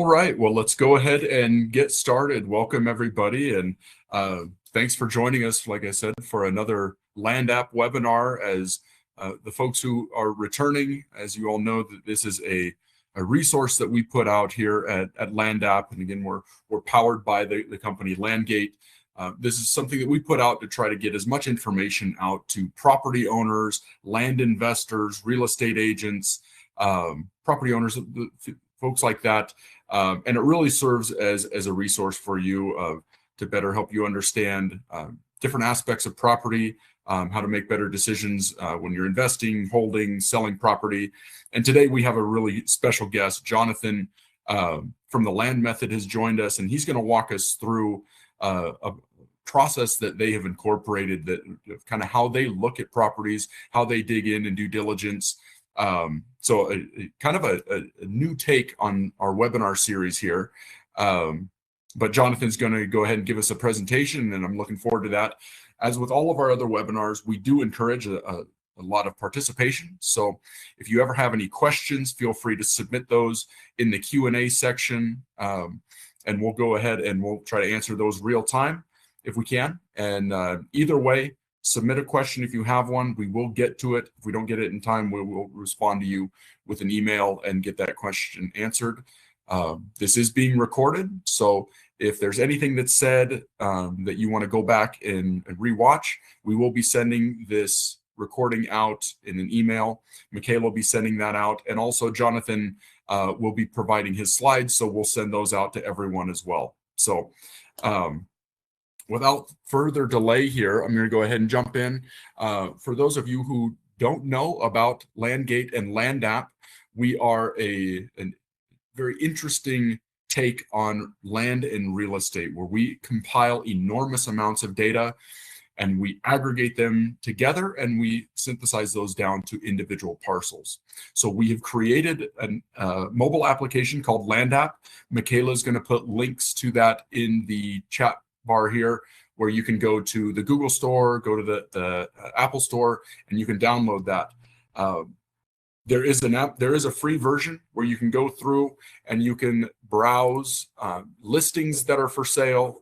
All right, well, let's go ahead and get started. Welcome, everybody, and thanks for joining us, like I said, for another LandApp webinar. As the folks who are returning, as you all know, that this is a resource that we put out here at LandApp, and again, we're powered by the company LandGate. This is something that we put out to try to get as much information out to property owners, land investors, real estate agents, property owners, folks like that, and it really serves as a resource for you to better help you understand different aspects of property, how to make better decisions when you're investing, holding, selling property. And today we have a really special guest, Jonathan from the Land Method has joined us, and he's going to walk us through a process that they have incorporated, that kind of how they look at properties, how they dig in and do diligence. So kind of a new take on our webinar series here. But Jonathan's going to go ahead and give us a presentation, and I'm looking forward to that. As with all of our other webinars, we do encourage a lot of participation. So if you ever have any questions, feel free to submit those in the Q&A section, and we'll go ahead and we'll try to answer those real time if we can. And either way, submit a question if you have one. We will get to it. If we don't get it in time, we will respond to you with an email and get that question answered. This is being recorded, so if there's anything that's said that you want to go back and rewatch, we will be sending this recording out in an email. Michaela will be sending that out, and also Jonathan will be providing his slides, so we'll send those out to everyone as well. So without further delay here, I'm going to go ahead and jump in. For those of you who don't know about LandGate and LandApp, we are a very interesting take on land and real estate, where we compile enormous amounts of data and we aggregate them together and we synthesize those down to individual parcels. So we have created a mobile application called LandApp. Michaela is going to put links to that in the chat bar here, where you can go to the Google Store, go to the Apple Store, and you can download that. There is an app, there is a free version where you can go through and you can browse listings that are for sale,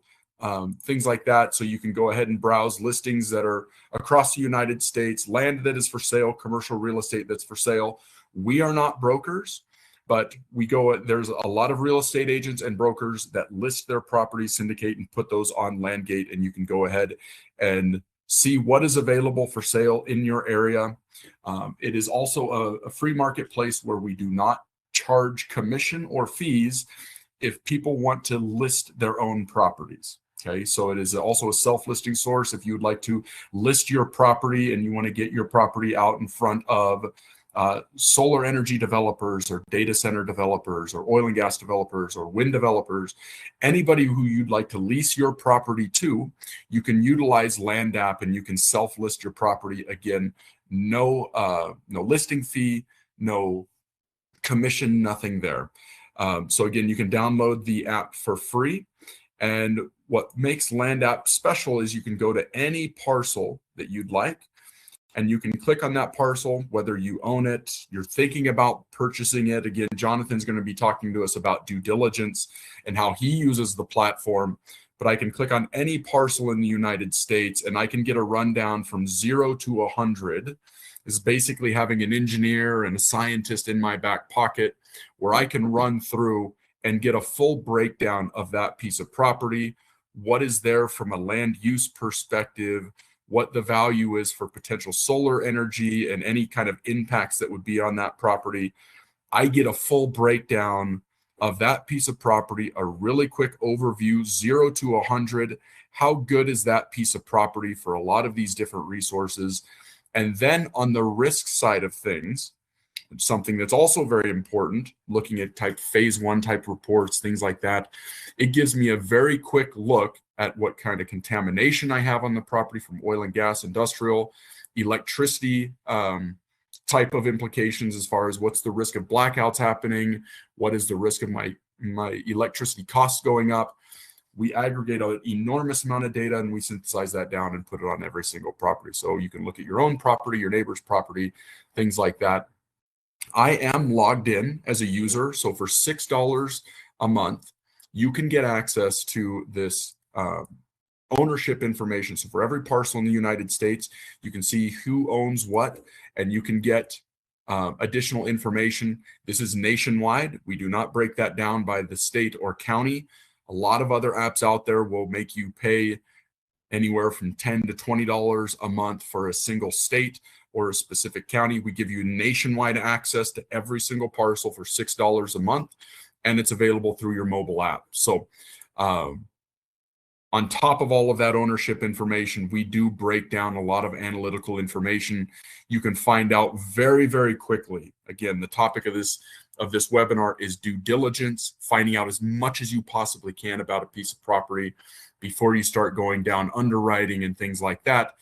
things like that. So you can go ahead and browse listings that are across the United States, land that is for sale, commercial real estate that's for sale. We are not brokers, but there's a lot of real estate agents and brokers that list their properties, syndicate, and put those on LandGate, and you can go ahead and see what is available for sale in your area. It is also a free marketplace where we do not charge commission or fees if people want to list their own properties. Okay, so it is also a self-listing source. If you would like to list your property and you want to get your property out in front of solar energy developers or data center developers or oil and gas developers or wind developers, anybody who you'd like to lease your property to, you can utilize LandApp and you can self-list your property. Again, no listing fee, no commission, nothing there. So again, you can download the app for free. And what makes LandApp special is you can go to any parcel that you'd like, and you can click on that parcel, whether you own it, you're thinking about purchasing it. Again, Jonathan's going to be talking to us about due diligence and how he uses the platform. But I can click on any parcel in the United States and I can get a rundown from 0 to 100. Is basically having an engineer and a scientist in my back pocket, where I can run through and get a full breakdown of that piece of property, what is there from a land use perspective, what the value is for potential solar energy and any kind of impacts that would be on that property. I get a full breakdown of that piece of property, a really quick overview, 0 to 100. How good is that piece of property for a lot of these different resources? And then on the risk side of things, something that's also very important, looking at phase 1 type reports, things like that, it gives me a very quick look at what kind of contamination I have on the property from oil and gas, industrial, electricity type of implications, as far as what's the risk of blackouts happening, what is the risk of my electricity costs going up. We aggregate an enormous amount of data and we synthesize that down and put it on every single property. So you can look at your own property, your neighbor's property, things like that. I am logged in as a user. So for $6 a month, you can get access to this ownership information. So for every parcel in the United States, you can see who owns what, and you can get additional information. This is nationwide. We do not break that down by the state or county. A lot of other apps out there will make you pay anywhere from $10 to $20 a month for a single state or a specific county. We give you nationwide access to every single parcel for $6 a month, and it's available through your mobile app. So on top of all of that ownership information, we do break down a lot of analytical information. You can find out very, very quickly. Again, the topic of this webinar is due diligence, finding out as much as you possibly can about a piece of property before you start going down underwriting and things like that.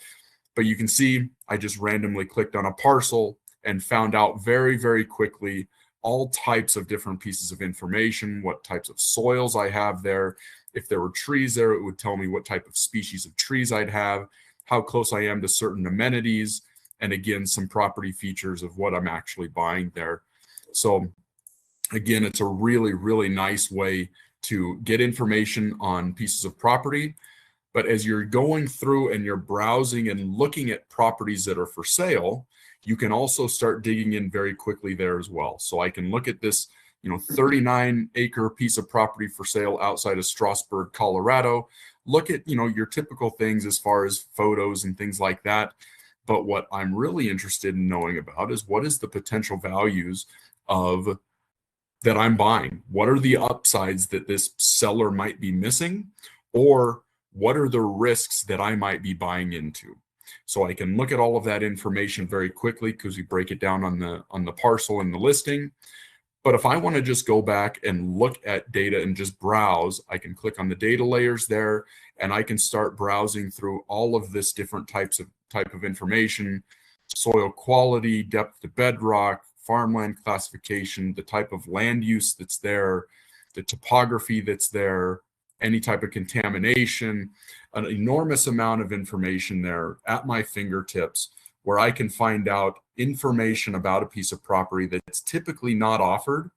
But you can see I just randomly clicked on a parcel and found out very, very quickly all types of different pieces of information, what types of soils I have there. If there were trees there, it would tell me what type of species of trees I'd have, how close I am to certain amenities, and again, some property features of what I'm actually buying there. So again, it's a really, really nice way to get information on pieces of property. But as you're going through and you're browsing and looking at properties that are for sale, you can also start digging in very quickly there as well. So I can look at this 39-acre piece of property for sale outside of Strasburg, Colorado. Look at, your typical things as far as photos and things like that. But what I'm really interested in knowing about is what is the potential values of that I'm buying? What are the upsides that this seller might be missing? Or what are the risks that I might be buying into? So I can look at all of that information very quickly because we break it down on the parcel and the listing. But if I want to just go back and look at data and just browse, I can click on the data layers there, and I can start browsing through all of this different type of information: soil quality, depth to bedrock, farmland classification, the type of land use that's there, the topography that's there, any type of contamination, an enormous amount of information there at my fingertips, where I can find out information about a piece of property that's typically not offered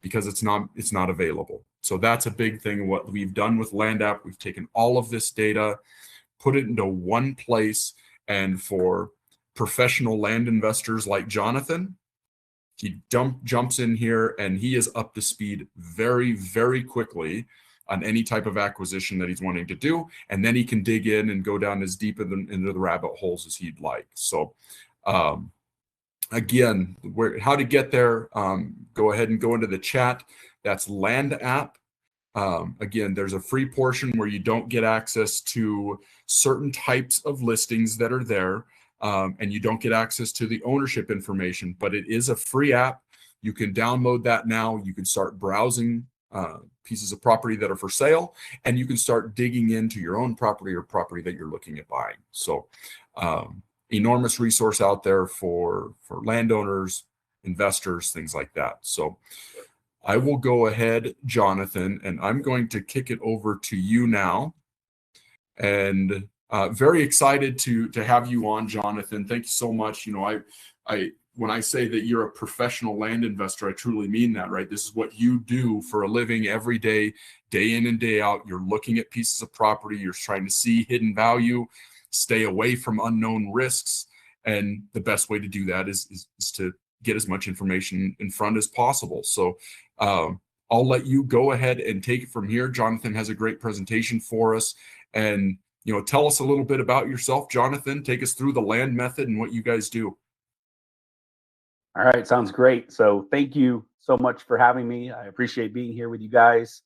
because it's not available. So that's a big thing. What we've done with LandApp, we've taken all of this data, put it into one place, and for professional land investors like Jonathan, he jumps in here and he is up to speed very, very quickly on any type of acquisition that he's wanting to do, and then he can dig in and go down as deep into the rabbit holes as he'd like. So again, how to get there, go ahead and go into the chat. That's LandApp. Again, there's a free portion where you don't get access to certain types of listings that are there, and you don't get access to the ownership information, but it is a free app. You can download that now. You can start browsing pieces of property that are for sale, and you can start digging into your own property or property that you're looking at buying. So enormous resource out there for landowners, investors, things like that. So I will go ahead, Jonathan, and I'm going to kick it over to you now. And very excited to have you on, Jonathan. Thank you so much. When I say that you're a professional land investor, I truly mean that, right? This is what you do for a living every day, day in and day out. You're looking at pieces of property. You're trying to see hidden value, stay away from unknown risks. And the best way to do that is to get as much information in front as possible. So I'll let you go ahead and take it from here. Jonathan has a great presentation for us. And, tell us a little bit about yourself, Jonathan. Take us through the land method and what you guys do. All right, sounds great. So thank you so much for having me. I appreciate being here with you guys.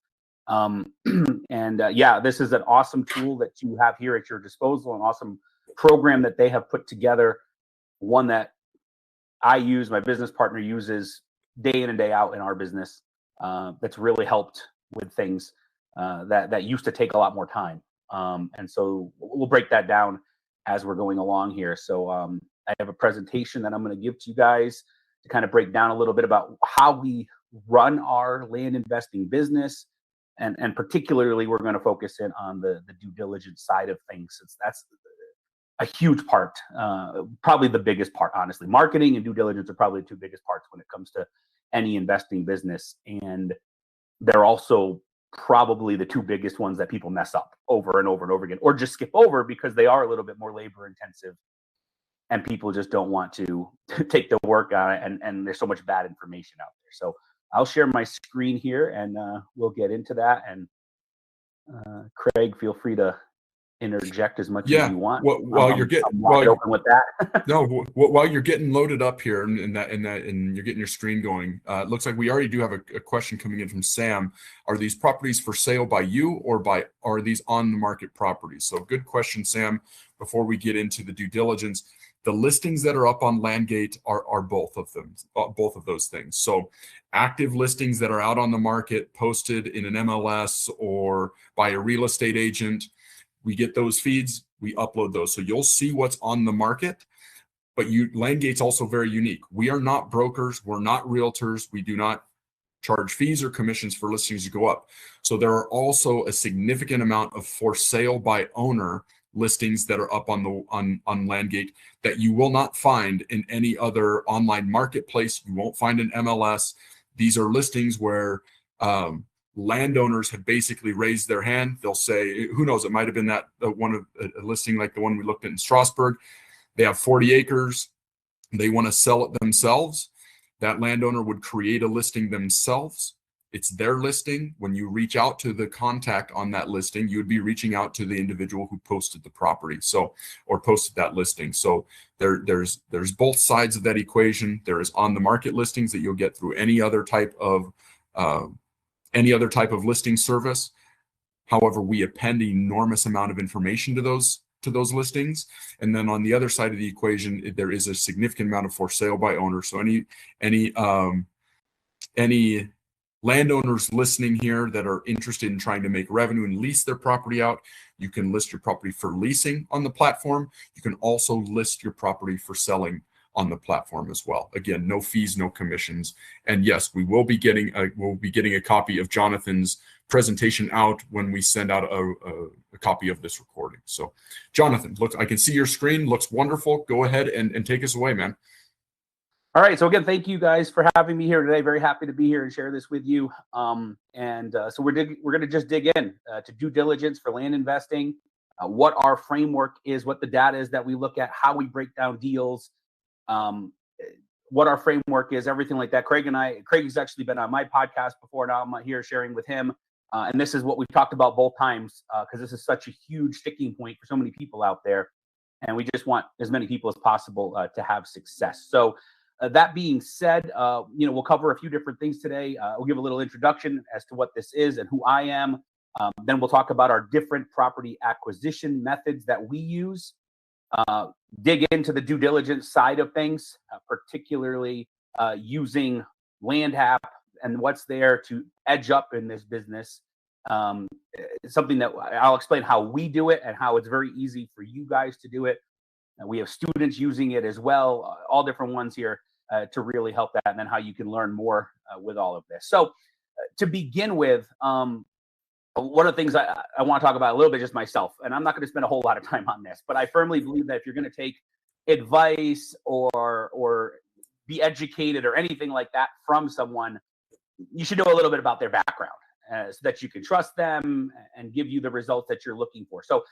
Yeah, this is an awesome tool that you have here at your disposal, an awesome program that they have put together, one that I use, my business partner uses day in and day out in our business. That's really helped with things that used to take a lot more time. And so we'll break that down as we're going along here. So I have a presentation that I'm going to give to you guys to kind of break down a little bit about how we run our land investing business. And particularly, we're going to focus in on the due diligence side of things, since that's a huge part, probably the biggest part, honestly. Marketing and due diligence are probably the two biggest parts when it comes to any investing business. And they're also probably the two biggest ones that people mess up over and over and over again, or just skip over because they are a little bit more labor intensive and people just don't want to take the work on it. And there's so much bad information out there. So I'll share my screen here and we'll get into that. And Craig, feel free to interject as much as you want. While you're getting I'm wide open with that. No, while you're getting loaded up here and you're getting your screen going, it looks like we already do have a question coming in from Sam. Are these properties for sale by you or are these on the market properties? So good question, Sam. Before we get into the due diligence, the listings that are up on LandGate are both of them, both of those things. So active listings that are out on the market, posted in an MLS or by a real estate agent, we get those feeds, we upload those. So you'll see what's on the market, but LandGate's also very unique. We are not brokers, we're not realtors, we do not charge fees or commissions for listings to go up. So there are also a significant amount of for sale by owner listings that are up on LandGate that you will not find in any other online marketplace. You won't find an MLS. These are listings where landowners have basically raised their hand. They'll say, who knows, it might have been that one of a listing like the one we looked at in Strasbourg. They have 40 acres. They want to sell it themselves. That landowner would create a listing themselves. It's their listing. When you reach out to the contact on that listing, you would be reaching out to the individual who posted the property, or posted that listing. So there's both sides of that equation. There is on the market listings that you'll get through any other type of listing service. However, we append an enormous amount of information to those listings. And then on the other side of the equation, there is a significant amount of for sale by owner. So any landowners listening here that are interested in trying to make revenue and lease their property out, you can list your property for leasing on the platform. You can also list your property for selling on the platform as well. Again, no fees, no commissions. And yes, we will be getting a copy of Jonathan's presentation out when we send out a copy of this recording. So Jonathan, look, I can see your screen, looks wonderful. Go ahead and take us away, man. All right. So again, thank you guys for having me here today. Very happy to be here and share this with you. So we're going to just dig in to due diligence for land investing, what our framework is, what the data is that we look at, how we break down deals, what our framework is, everything like that. Craig's actually been on my podcast before. Now I'm here sharing with him. And this is what we've talked about both times because this is such a huge sticking point for so many people out there. And we just want as many people as possible to have success. So that being said, we'll cover a few different things today. We'll give a little introduction as to what this is and who I am. Then we'll talk about our different property acquisition methods that we use. Dig into the due diligence side of things, particularly using LandApp and what's there to edge up in this business. Something that I'll explain how we do it and how it's very easy for you guys to do it. We have students using it as well, all different ones here to really help that, and then how you can learn more with all of this. So to begin with, one of the things I want to talk about a little bit just myself, and I'm not going to spend a whole lot of time on this, but I firmly believe that if you're going to take advice or be educated or anything like that from someone, you should know a little bit about their background so that you can trust them and give you the results that you're looking for. So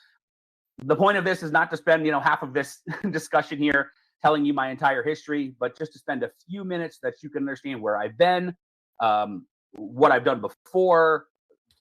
the point of this is not to spend, half of this discussion here telling you my entire history, but just to spend a few minutes that you can understand where I've been, what I've done before,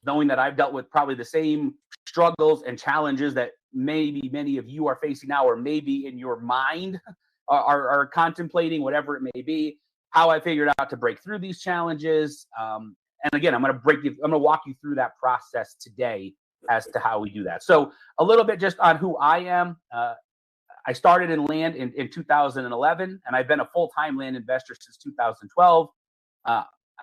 knowing that I've dealt with probably the same struggles and challenges that maybe many of you are facing now, or maybe in your mind are contemplating, whatever it may be, how I figured out to break through these challenges. And again, I'm going to walk you through that process today as to how we do that. So a little bit just on who I am. I started in land in 2011, and I've been a full-time land investor since 2012.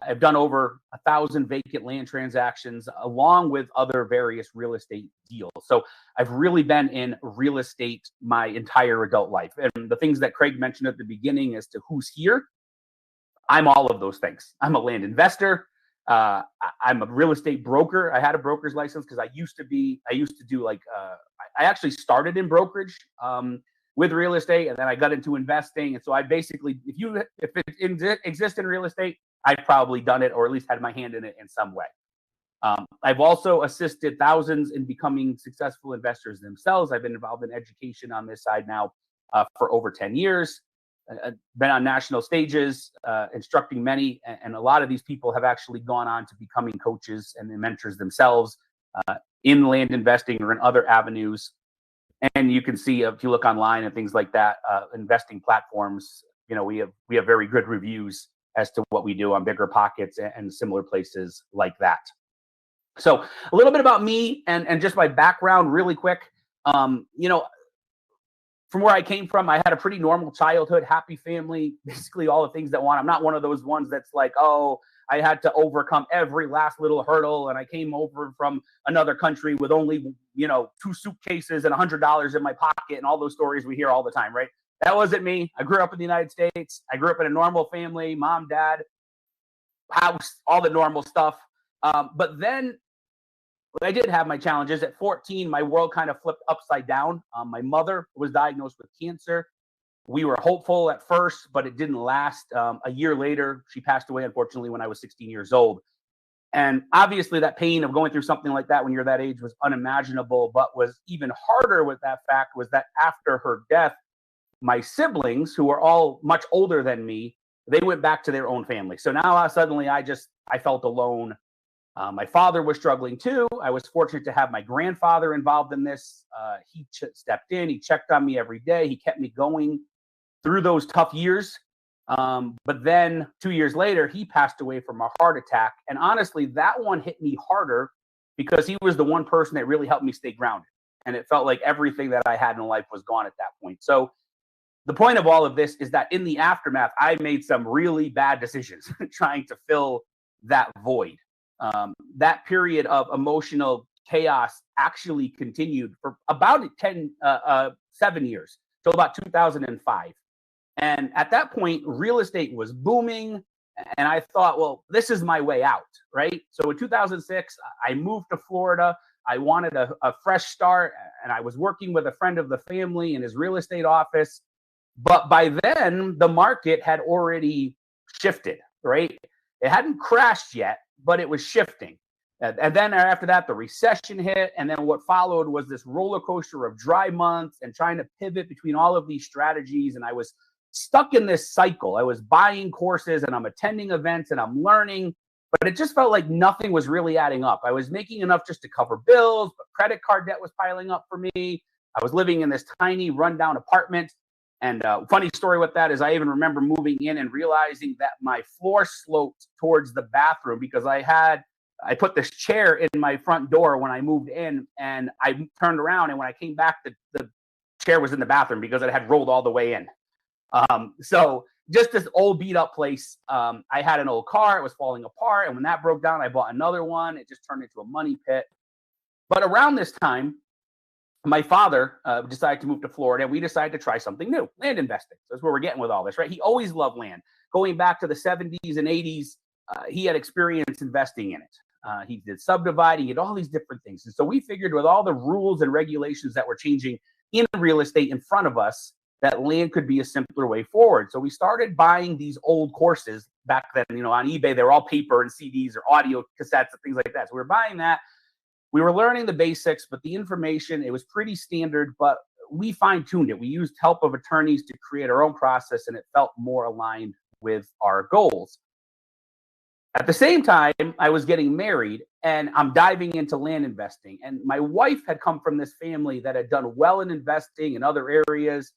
I've done over 1,000 vacant land transactions along with other various real estate deals. So I've really been in real estate my entire adult life. And the things that Craig mentioned at the beginning as to who's here, I'm all of those things. I'm a land investor. I'm a real estate broker. I had a broker's license because I actually started in brokerage. with real estate, and then I got into investing. And so I basically, if it exists in real estate, I've probably done it, or at least had my hand in it in some way. I've also assisted thousands in becoming successful investors themselves. I've been involved in education on this side now for over 10 years. Been on national stages, instructing many, and a lot of these people have actually gone on to becoming coaches and mentors themselves in land investing or in other avenues. And you can see, if you look online and things like that, investing platforms, we have very good reviews as to what we do on Bigger Pockets and similar places like that. So a little bit about me and just my background really quick. From where I came from, I had a pretty normal childhood, happy family, basically all the things that I'm not one of those ones that's like, oh, I had to overcome every last little hurdle. And I came over from another country with only, 2 suitcases and $100 in my pocket, and all those stories we hear all the time, right? That wasn't me. I grew up in the United States. I grew up in a normal family, mom, dad, house, all the normal stuff. But then I did have my challenges. At 14, my world kind of flipped upside down. My mother was diagnosed with cancer. We were hopeful at first, but it didn't last. A year later, she passed away, unfortunately, when I was 16 years old. And obviously that pain of going through something like that when you're that age was unimaginable. But was even harder with that fact was that after her death, my siblings, who were all much older than me, they went back to their own family. So now suddenly I felt alone. My father was struggling too. I was fortunate to have my grandfather involved in this. He stepped in. He checked on me every day. He kept me going through those tough years. But then 2 years later, he passed away from a heart attack. And honestly, that one hit me harder because he was the one person that really helped me stay grounded. And it felt like everything that I had in life was gone at that point. So the point of all of this is that in the aftermath, I made some really bad decisions trying to fill that void. That period of emotional chaos actually continued for about 7 years, till about 2005. And at that point, real estate was booming. And I thought, well, this is my way out, right? So in 2006, I moved to Florida. I wanted a fresh start. And I was working with a friend of the family in his real estate office. But by then, the market had already shifted, right? It hadn't crashed yet, but it was shifting. And then after that, the recession hit. And then what followed was this roller coaster of dry months and trying to pivot between all of these strategies. And I was stuck in this cycle. I was buying courses and I'm attending events and I'm learning, but it just felt like nothing was really adding up. I was making enough just to cover bills, but credit card debt was piling up for me. I was living in this tiny rundown apartment. And funny story with that is I even remember moving in and realizing that my floor sloped towards the bathroom because I put this chair in my front door when I moved in, and I turned around, and when I came back, the chair was in the bathroom because it had rolled all the way in. So just this old beat up place. I had an old car. It was falling apart. And when that broke down, I bought another one. It just turned into a money pit. But around this time, my father decided to move to Florida, and we decided to try something new, land investing. So that's where we're getting with all this, right? He always loved land. Going back to the 70s and 80s, he had experience investing in it. He did subdividing, he did all these different things. And so we figured with all the rules and regulations that were changing in real estate in front of us, that land could be a simpler way forward. So we started buying these old courses back then, on eBay. They were all paper and CDs or audio cassettes and things like that. So we were buying that. We were learning the basics, but the information, it was pretty standard, but we fine-tuned it. We used help of attorneys to create our own process, and it felt more aligned with our goals. At the same time, I was getting married, and I'm diving into land investing. And my wife had come from this family that had done well in investing in other areas.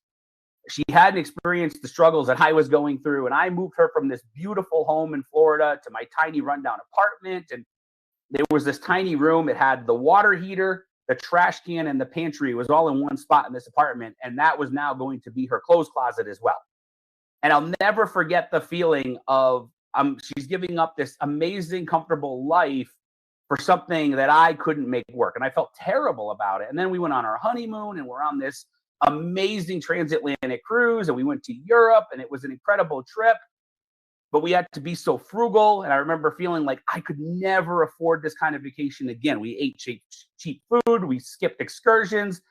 She hadn't experienced the struggles that I was going through, and I moved her from this beautiful home in Florida to my tiny rundown apartment. And there was this tiny room. It had the water heater, the trash can, and the pantry. It was all in one spot in this apartment. And that was now going to be her clothes closet as well. And I'll never forget the feeling of she's giving up this amazing, comfortable life for something that I couldn't make work. And I felt terrible about it. And then we went on our honeymoon, and we're on this amazing transatlantic cruise. And we went to Europe, and it was an incredible trip. But we had to be so frugal. And I remember feeling like I could never afford this kind of vacation again. We ate cheap food. We skipped excursions.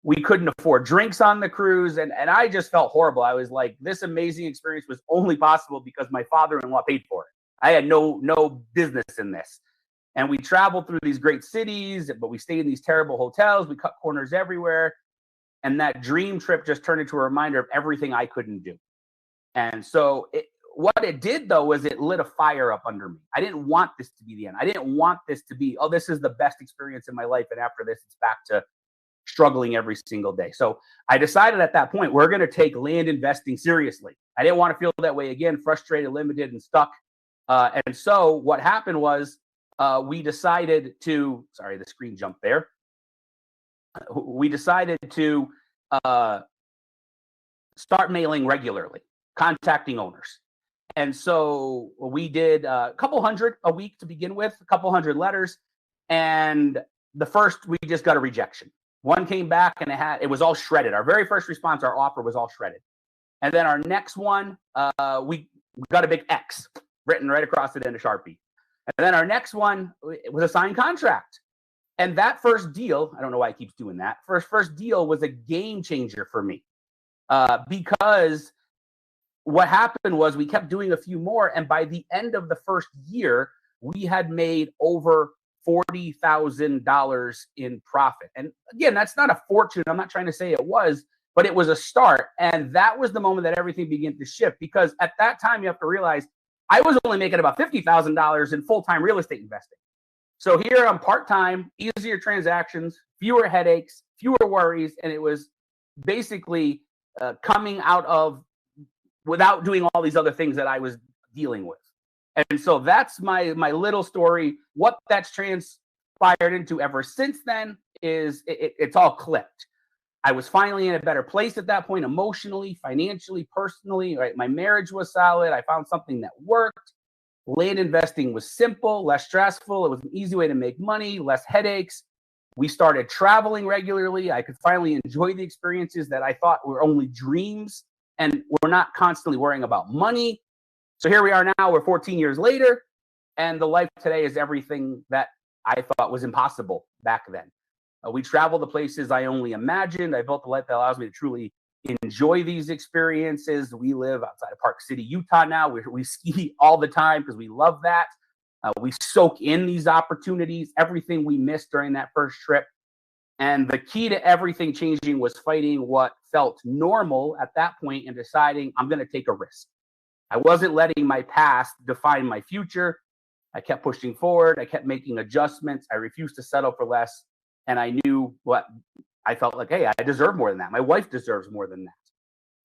We couldn't afford drinks on the cruise. And I just felt horrible. I was like, this amazing experience was only possible because my father-in-law paid for it. I had no business in this. And we traveled through these great cities, but we stayed in these terrible hotels. We cut corners everywhere. And that dream trip just turned into a reminder of everything I couldn't do. And so what it did, though, was it lit a fire up under me. I didn't want this to be the end. I didn't want this to be, oh, this is the best experience in my life. And after this, it's back to struggling every single day. So I decided at that point, we're going to take land investing seriously. I didn't want to feel that way again, frustrated, limited, and stuck. And so what happened was we decided to, sorry, the screen jumped there. We decided to start mailing regularly, contacting owners. And so we did a couple hundred a week to begin with, a couple hundred letters. And the first, we just got a rejection. One came back and it was all shredded. Our very first response, our offer was all shredded. And then our next one, we got a big X written right across it in a Sharpie. And then our next one, it was a signed contract. And that first deal, I don't know why it keeps doing that. First deal was a game changer for me because what happened was we kept doing a few more. And by the end of the first year, we had made over $40,000 in profit. And again, that's not a fortune. I'm not trying to say it was, but it was a start. And that was the moment that everything began to shift, because at that time, you have to realize I was only making about $50,000 in full-time real estate investing. So here I'm part-time, easier transactions, fewer headaches, fewer worries. And it was basically coming out of without doing all these other things that I was dealing with. And so that's my little story. What that's transpired into ever since then is it's all clicked. I was finally in a better place at that point, emotionally, financially, personally, right? My marriage was solid. I found something that worked. Land investing was simple, less stressful. It was an easy way to make money, less headaches. We started traveling regularly. I could finally enjoy the experiences that I thought were only dreams, and we're not constantly worrying about money. So here we are now, we're 14 years later, and the life today is everything that I thought was impossible back then. We travel the places I only imagined. I built a life that allows me to truly enjoy these experiences. We live outside of Park City, Utah now. We ski all the time because we love that. We soak in these opportunities, everything we missed during that first trip. And the key to everything changing was fighting what felt normal at that point and deciding I'm going to take a risk. I wasn't letting my past define my future. I kept pushing forward. I kept making adjustments. I refused to settle for less. And I knew what I felt like, hey, I deserve more than that. My wife deserves more than that.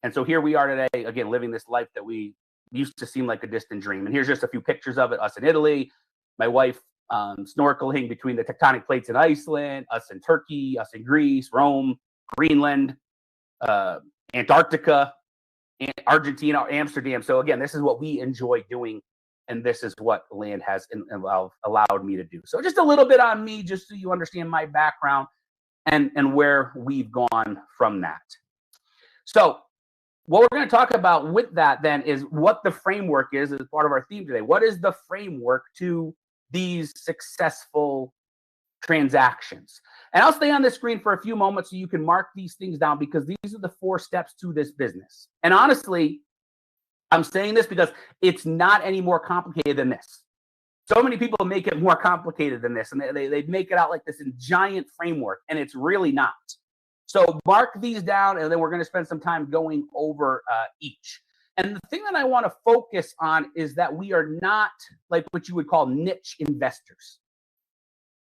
And so here we are today, again, living this life that we used to seem like a distant dream. And here's just a few pictures of it. Us in Italy, my wife snorkeling between the tectonic plates in Iceland, us in Turkey, us in Greece, Rome, Greenland, Antarctica, Argentina, Amsterdam. So again, this is what we enjoy doing. And this is what land has allowed me to do. So just a little bit on me, just so you understand my background and where we've gone from that. So what we're going to talk about with that then is what the framework is as part of our theme today. What is the framework to these successful transactions? And I'll stay on the screen for a few moments so you can mark these things down, because these are the 4 steps to this business. And honestly, I'm saying this because it's not any more complicated than this. So many people make it more complicated than this, and they make it out like this in giant framework, and it's really not. So mark these down, and then we're going to spend some time going over each. And the thing that I want to focus on is that we are not like what you would call niche investors.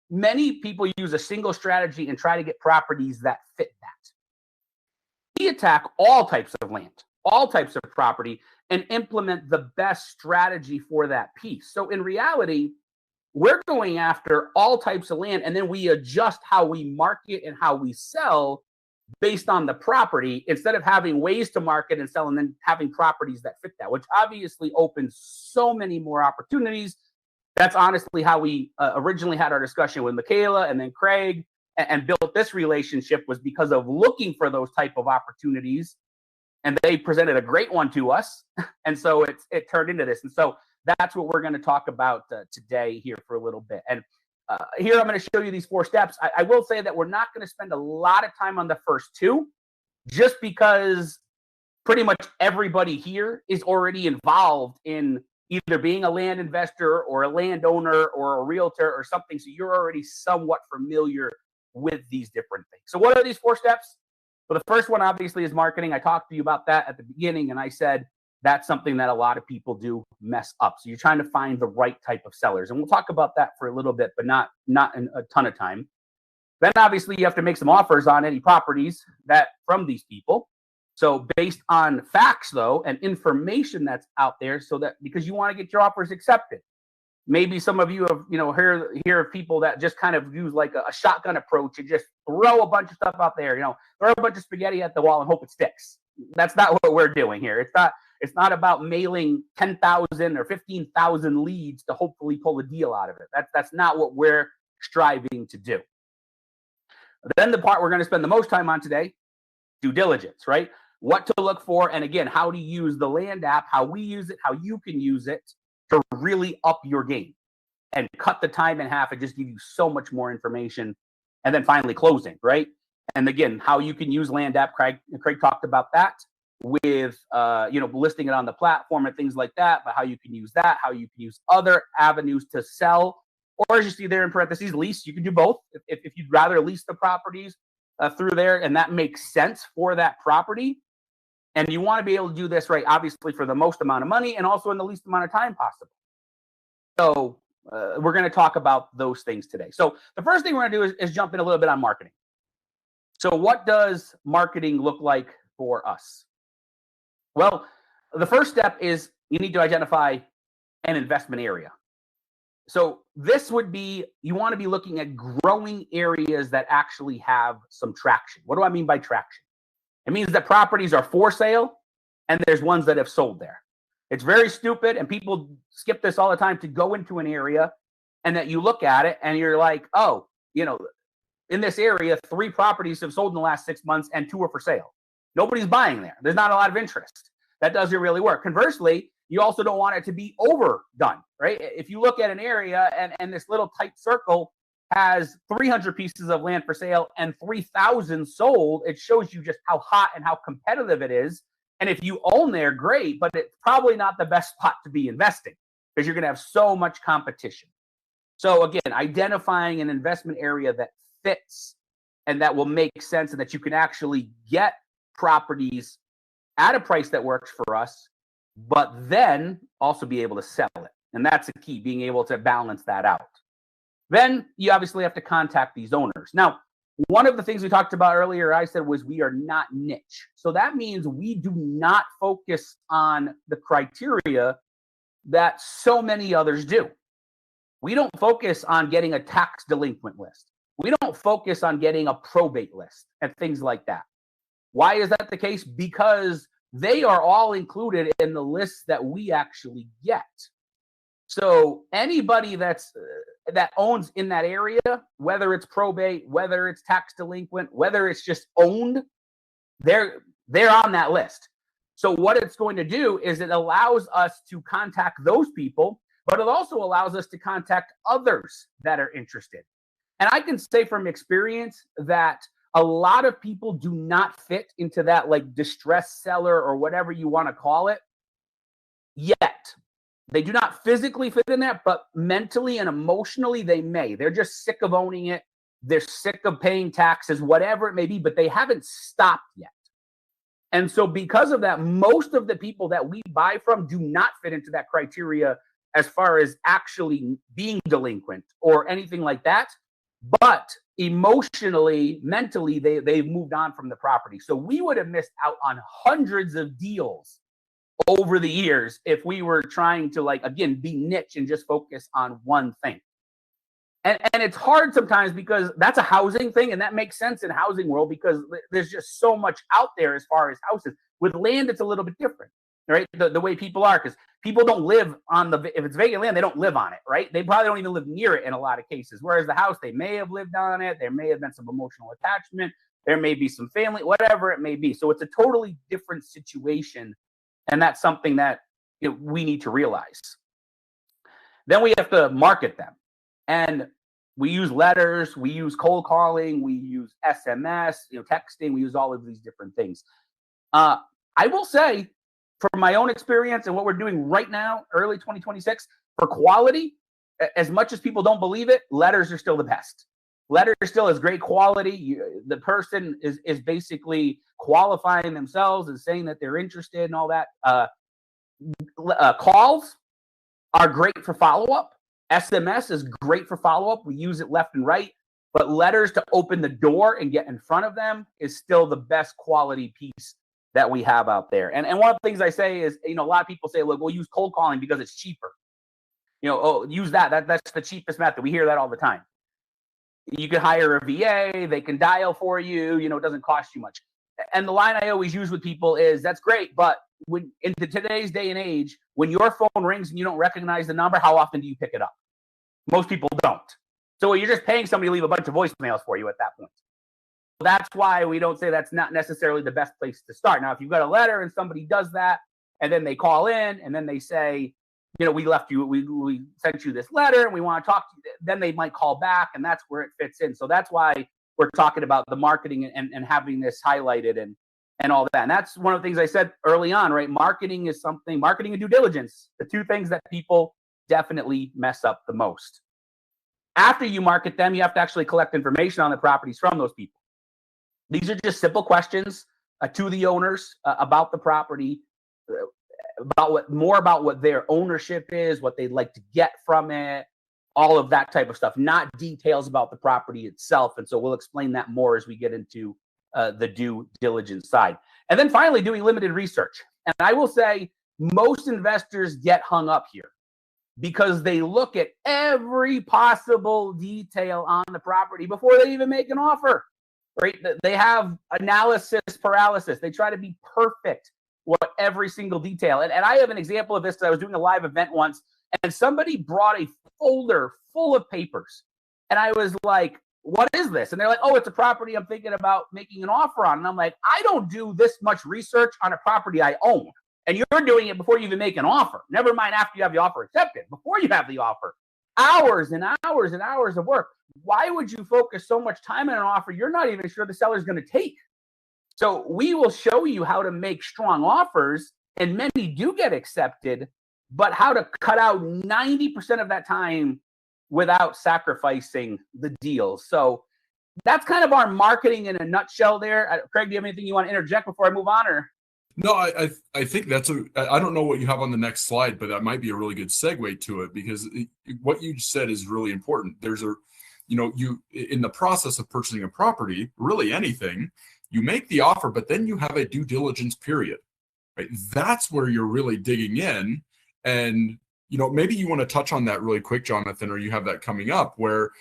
Many people use a single strategy and try to get properties that fit that. We attack all types of land, all types of property, and implement the best strategy for that piece. So in reality, we're going after all types of land, and then we adjust how we market and how we sell based on the property, instead of having ways to market and sell and then having properties that fit that, which obviously opens so many more opportunities. That's honestly how we originally had our discussion with Michaela and then Craig and built this relationship, was because of looking for those type of opportunities. And they presented a great one to us. And so it turned into this. And so that's what we're going to talk about today here for a little bit. And here I'm going to show you these 4 steps. I will say that we're not going to spend a lot of time on the first 2, just because pretty much everybody here is already involved in either being a land investor or a landowner or a realtor or something. So you're already somewhat familiar with these different things. So what are these 4 steps? Well, the first one obviously is marketing. I talked to you about that at the beginning, and I said that's something that a lot of people do mess up. So you're trying to find the right type of sellers. And we'll talk about that for a little bit, but not in a ton of time. Then obviously you have to make some offers on any properties that from these people. So based on facts though, and information that's out there, so that because you want to get your offers accepted. Maybe some of you have, hear of people that just kind of use like a shotgun approach and just throw a bunch of stuff out there, throw a bunch of spaghetti at the wall and hope it sticks. That's not what we're doing here. It's not about mailing 10,000 or 15,000 leads to hopefully pull a deal out of it. That's not what we're striving to do. Then the part we're going to spend the most time on today, due diligence, right? What to look for, and again, how to use the LandApp, how we use it, how you can use it to really up your game and cut the time in half and just give you so much more information. And then finally closing, right? And again, how you can use LandApp. Craig talked about that with, listing it on the platform and things like that, but how you can use that, how you can use other avenues to sell, or as you see there in parentheses, lease. You can do both. If you'd rather lease the properties through there, and that makes sense for that property. And you want to be able to do this, right, obviously for the most amount of money and also in the least amount of time possible. So we're going to talk about those things today. So the first thing we're going to do is jump in a little bit on marketing. So what does marketing look like for us? Well, the first step is you need to identify an investment area. So this would be, you want to be looking at growing areas that actually have some traction. What do I mean by traction? It means that properties are for sale and there's ones that have sold there. It's very stupid, and people skip this all the time, to go into an area and that you look at it and you're like, oh, in this area, 3 properties have sold in the last 6 months and 2 are for sale. Nobody's buying there. There's not a lot of interest. That doesn't really work. Conversely, you also don't want it to be overdone, right? If you look at an area and this little tight circle has 300 pieces of land for sale and 3,000 sold, it shows you just how hot and how competitive it is. And if you own there, great, but it's probably not the best spot to be investing because you're going to have so much competition. So again, identifying an investment area that fits and that will make sense and that you can actually get properties at a price that works for us, but then also be able to sell it. And that's the key, being able to balance that out. Then you obviously have to contact these owners. Now, one of the things we talked about earlier, I said, was we are not niche. So that means we do not focus on the criteria that so many others do. We don't focus on getting a tax delinquent list. We don't focus on getting a probate list and things like that. Why is that the case? Because they are all included in the lists that we actually get. So anybody that owns in that area, whether it's probate, whether it's tax delinquent, whether it's just owned, they're on that list. So what it's going to do is it allows us to contact those people, but it also allows us to contact others that are interested. And I can say from experience that a lot of people do not fit into that like distressed seller or whatever you want to call it yet. They do not physically fit in that, but mentally and emotionally they may. They're just sick of owning it. They're sick of paying taxes, whatever it may be, but they haven't stopped yet. And so because of that, most of the people that we buy from do not fit into that criteria as far as actually being delinquent or anything like that. But emotionally, mentally, they've moved on from the property. So we would have missed out on hundreds of deals over the years if we were trying to, like, again, be niche and just focus on one thing. And it's hard sometimes because that's a housing thing, and that makes sense in housing world because there's just so much out there as far as houses. With land, it's a little bit different, right? The way people are, because people don't live on if it's vacant land, they don't live on it, right? They probably don't even live near it in a lot of cases. Whereas the house, they may have lived on it. There may have been some emotional attachment. There may be some family, whatever it may be. So it's a totally different situation. And that's something that we need to realize. Then we have to market them. And We use letters, we use cold calling, we use SMS, texting, we use all of these different things. I will say, from my own experience and what we're doing right now, early 2026, for quality, as much as people don't believe it, letters are still the best. Letters still is great quality. The person is basically qualifying themselves and saying that they're interested and all that. Calls are great for follow-up. SMS is great for follow-up. We use it left and right. But letters to open the door and get in front of them is still the best quality piece that we have out there. And one of the things I say is, a lot of people say, look, we'll use cold calling because it's cheaper. Use that. That's the cheapest method. We hear that all the time. You can hire a VA. They can dial for you. It doesn't cost you much. And the line I always use with people is, that's great, but when in today's day and age, when your phone rings and you don't recognize the number, how often do you pick it up? Most people don't. So you're just paying somebody to leave a bunch of voicemails for you at that point. That's why we don't say that's not necessarily the best place to start. Now, if you've got a letter and somebody does that, and then they call in and then they say, we sent you this letter and we want to talk to you, then they might call back, and that's where it fits in. So that's why we're talking about the marketing and having this highlighted and all that. And that's one of the things I said early on, right? Marketing and due diligence, the two things that people definitely mess up the most. After you market them, you have to actually collect information on the properties from those people. These are just simple questions to the owners about the property, about what their ownership is, what they'd like to get from it, all of that type of stuff, not details about the property itself. And so we'll explain that more as we get into the due diligence side. And then finally, doing limited research. And I will say most investors get hung up here because they look at every possible detail on the property before they even make an offer, right? They have analysis paralysis. They try to be perfect with every single detail. And I have an example of this. I was doing a live event once, and somebody brought a folder full of papers. And I was like, what is this? And they're like, oh, it's a property I'm thinking about making an offer on. And I'm like, I don't do this much research on a property I own. And you're doing it before you even make an offer. Never mind after you have the offer accepted. Before you have the offer, hours and hours and hours of work. Why would you focus so much time on an offer you're not even sure the seller's going to take? So we will show you how to make strong offers, and many do get accepted, but how to cut out 90% of that time without sacrificing the deal. So that's kind of our marketing in a nutshell there. Craig, do you have anything you want to interject before I move on? Or no, I think I don't know what you have on the next slide, but that might be a really good segue to it, because what you said is really important. There's you in the process of purchasing a property, really anything, you make the offer, but then you have a due diligence period, right? That's where you're really digging in. And, maybe you want to touch on that really quick, Jonathan, or you have that coming up, where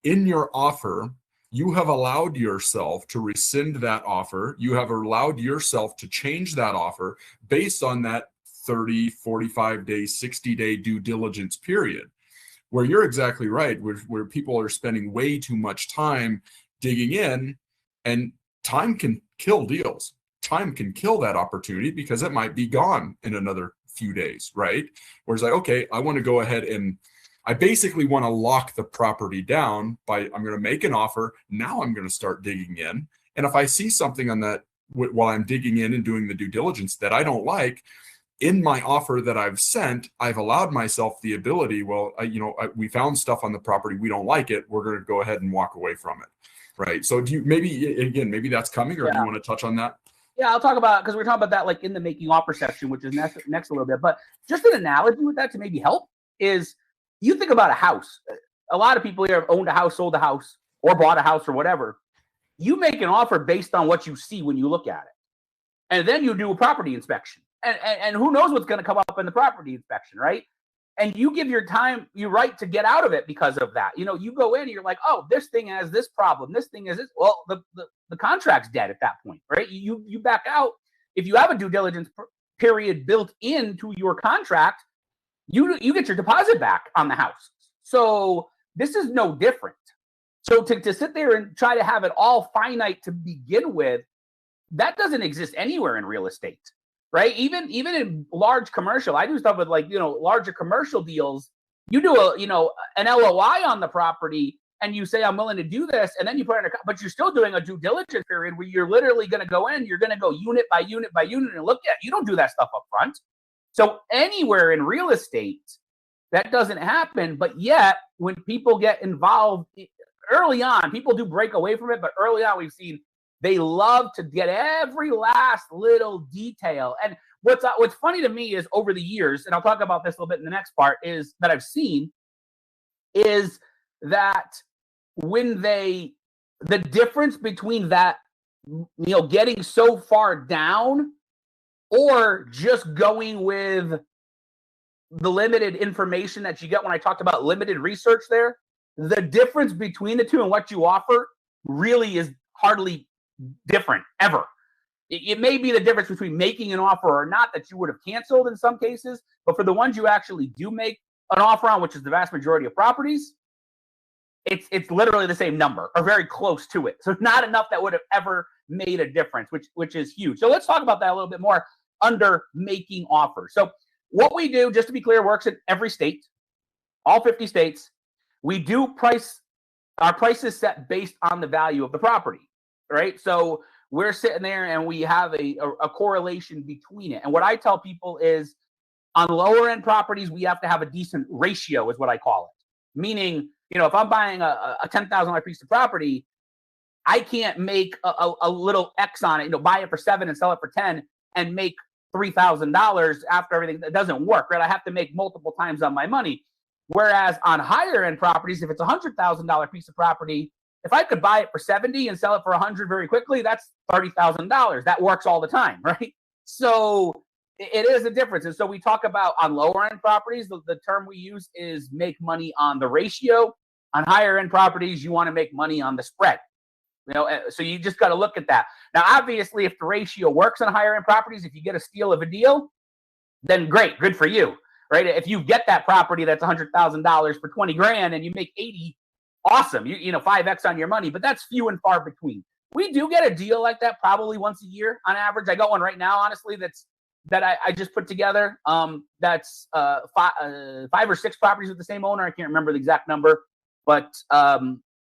in your offer, you have allowed yourself to rescind that offer. You have allowed yourself to change that offer based on that 30, 45 day, 60-day due diligence period, where you're exactly right, where people are spending way too much time digging in, and time can kill deals. Time can kill that opportunity because it might be gone in another few days, right? Whereas okay, I want to go ahead and I basically want to lock the property down I'm going to make an offer. Now I'm going to start digging in. And if I see something on that while I'm digging in and doing the due diligence that I don't like, in my offer that I've sent, I've allowed myself the ability, we found stuff on the property, we don't like it, we're going to go ahead and walk away from it, right? So maybe that's coming, or do you want to touch on that? Yeah, I'll talk about, because we're talking about that like in the making offer section, which is next a little bit. But just an analogy with that to maybe help is, you think about a house. A lot of people here have owned a house, sold a house, or bought a house or whatever. You make an offer based on what you see when you look at it. And then you do a property inspection. And who knows what's going to come up in the property inspection, right? And you give your right to get out of it because of that. You go in and you're like, oh, this thing has this problem. This thing is this. Well, the contract's dead at that point, right? You back out. If you have a due diligence period built into your contract, you get your deposit back on the house. So this is no different. So to sit there and try to have it all finite to begin with, that doesn't exist anywhere in real estate, right? Even in large commercial, I do stuff with larger commercial deals. You do an LOI on the property and you say, I'm willing to do this. And then you put it in but you're still doing a due diligence period where you're literally going to go in, you're going to go unit by unit by unit and look at, you don't do that stuff up front. So anywhere in real estate, that doesn't happen. But yet when people get involved early on, people do break away from it. But early on, we've seen they love to get every last little detail. And what's funny to me is over the years, and I'll talk about this a little bit in the next part, is that I've seen is that when the difference between that, getting so far down or just going with the limited information that you get when I talked about limited research there, the difference between the two and what you offer really is hardly different ever. It may be the difference between making an offer or not that you would have canceled in some cases, but for the ones you actually do make an offer on, which is the vast majority of properties, it's literally the same number or very close to it. So not enough that would have ever made a difference, which is huge. So let's talk about that a little bit more under making offers. So what we do, just to be clear, works in every state, all 50 states. We do our prices set based on the value of the property, right? So we're sitting there and we have a correlation between it. And what I tell people is on lower end properties, we have to have a decent ratio is what I call it. Meaning, if I'm buying a $10,000 piece of property, I can't make a little X on it, buy it for 7 and sell it for 10 and make $3,000 after everything. That doesn't work, right? I have to make multiple times on my money. Whereas on higher end properties, if it's a $100,000 piece of property, if I could buy it for 70 and sell it for 100 very quickly, that's $30,000. That works all the time, right? So it is a difference. And so we talk about on lower end properties, the term we use is make money on the ratio. On higher end properties, you want to make money on the spread. So you just got to look at that. Now, obviously, if the ratio works on higher end properties, if you get a steal of a deal, then great, good for you, right? If you get that property that's $100,000 for 20 grand and you make 80, awesome. You 5X on your money, but that's few and far between. We do get a deal like that probably once a year on average. I got one right now, honestly, that I just put together. That's 5 or 6 properties with the same owner. I can't remember the exact number, but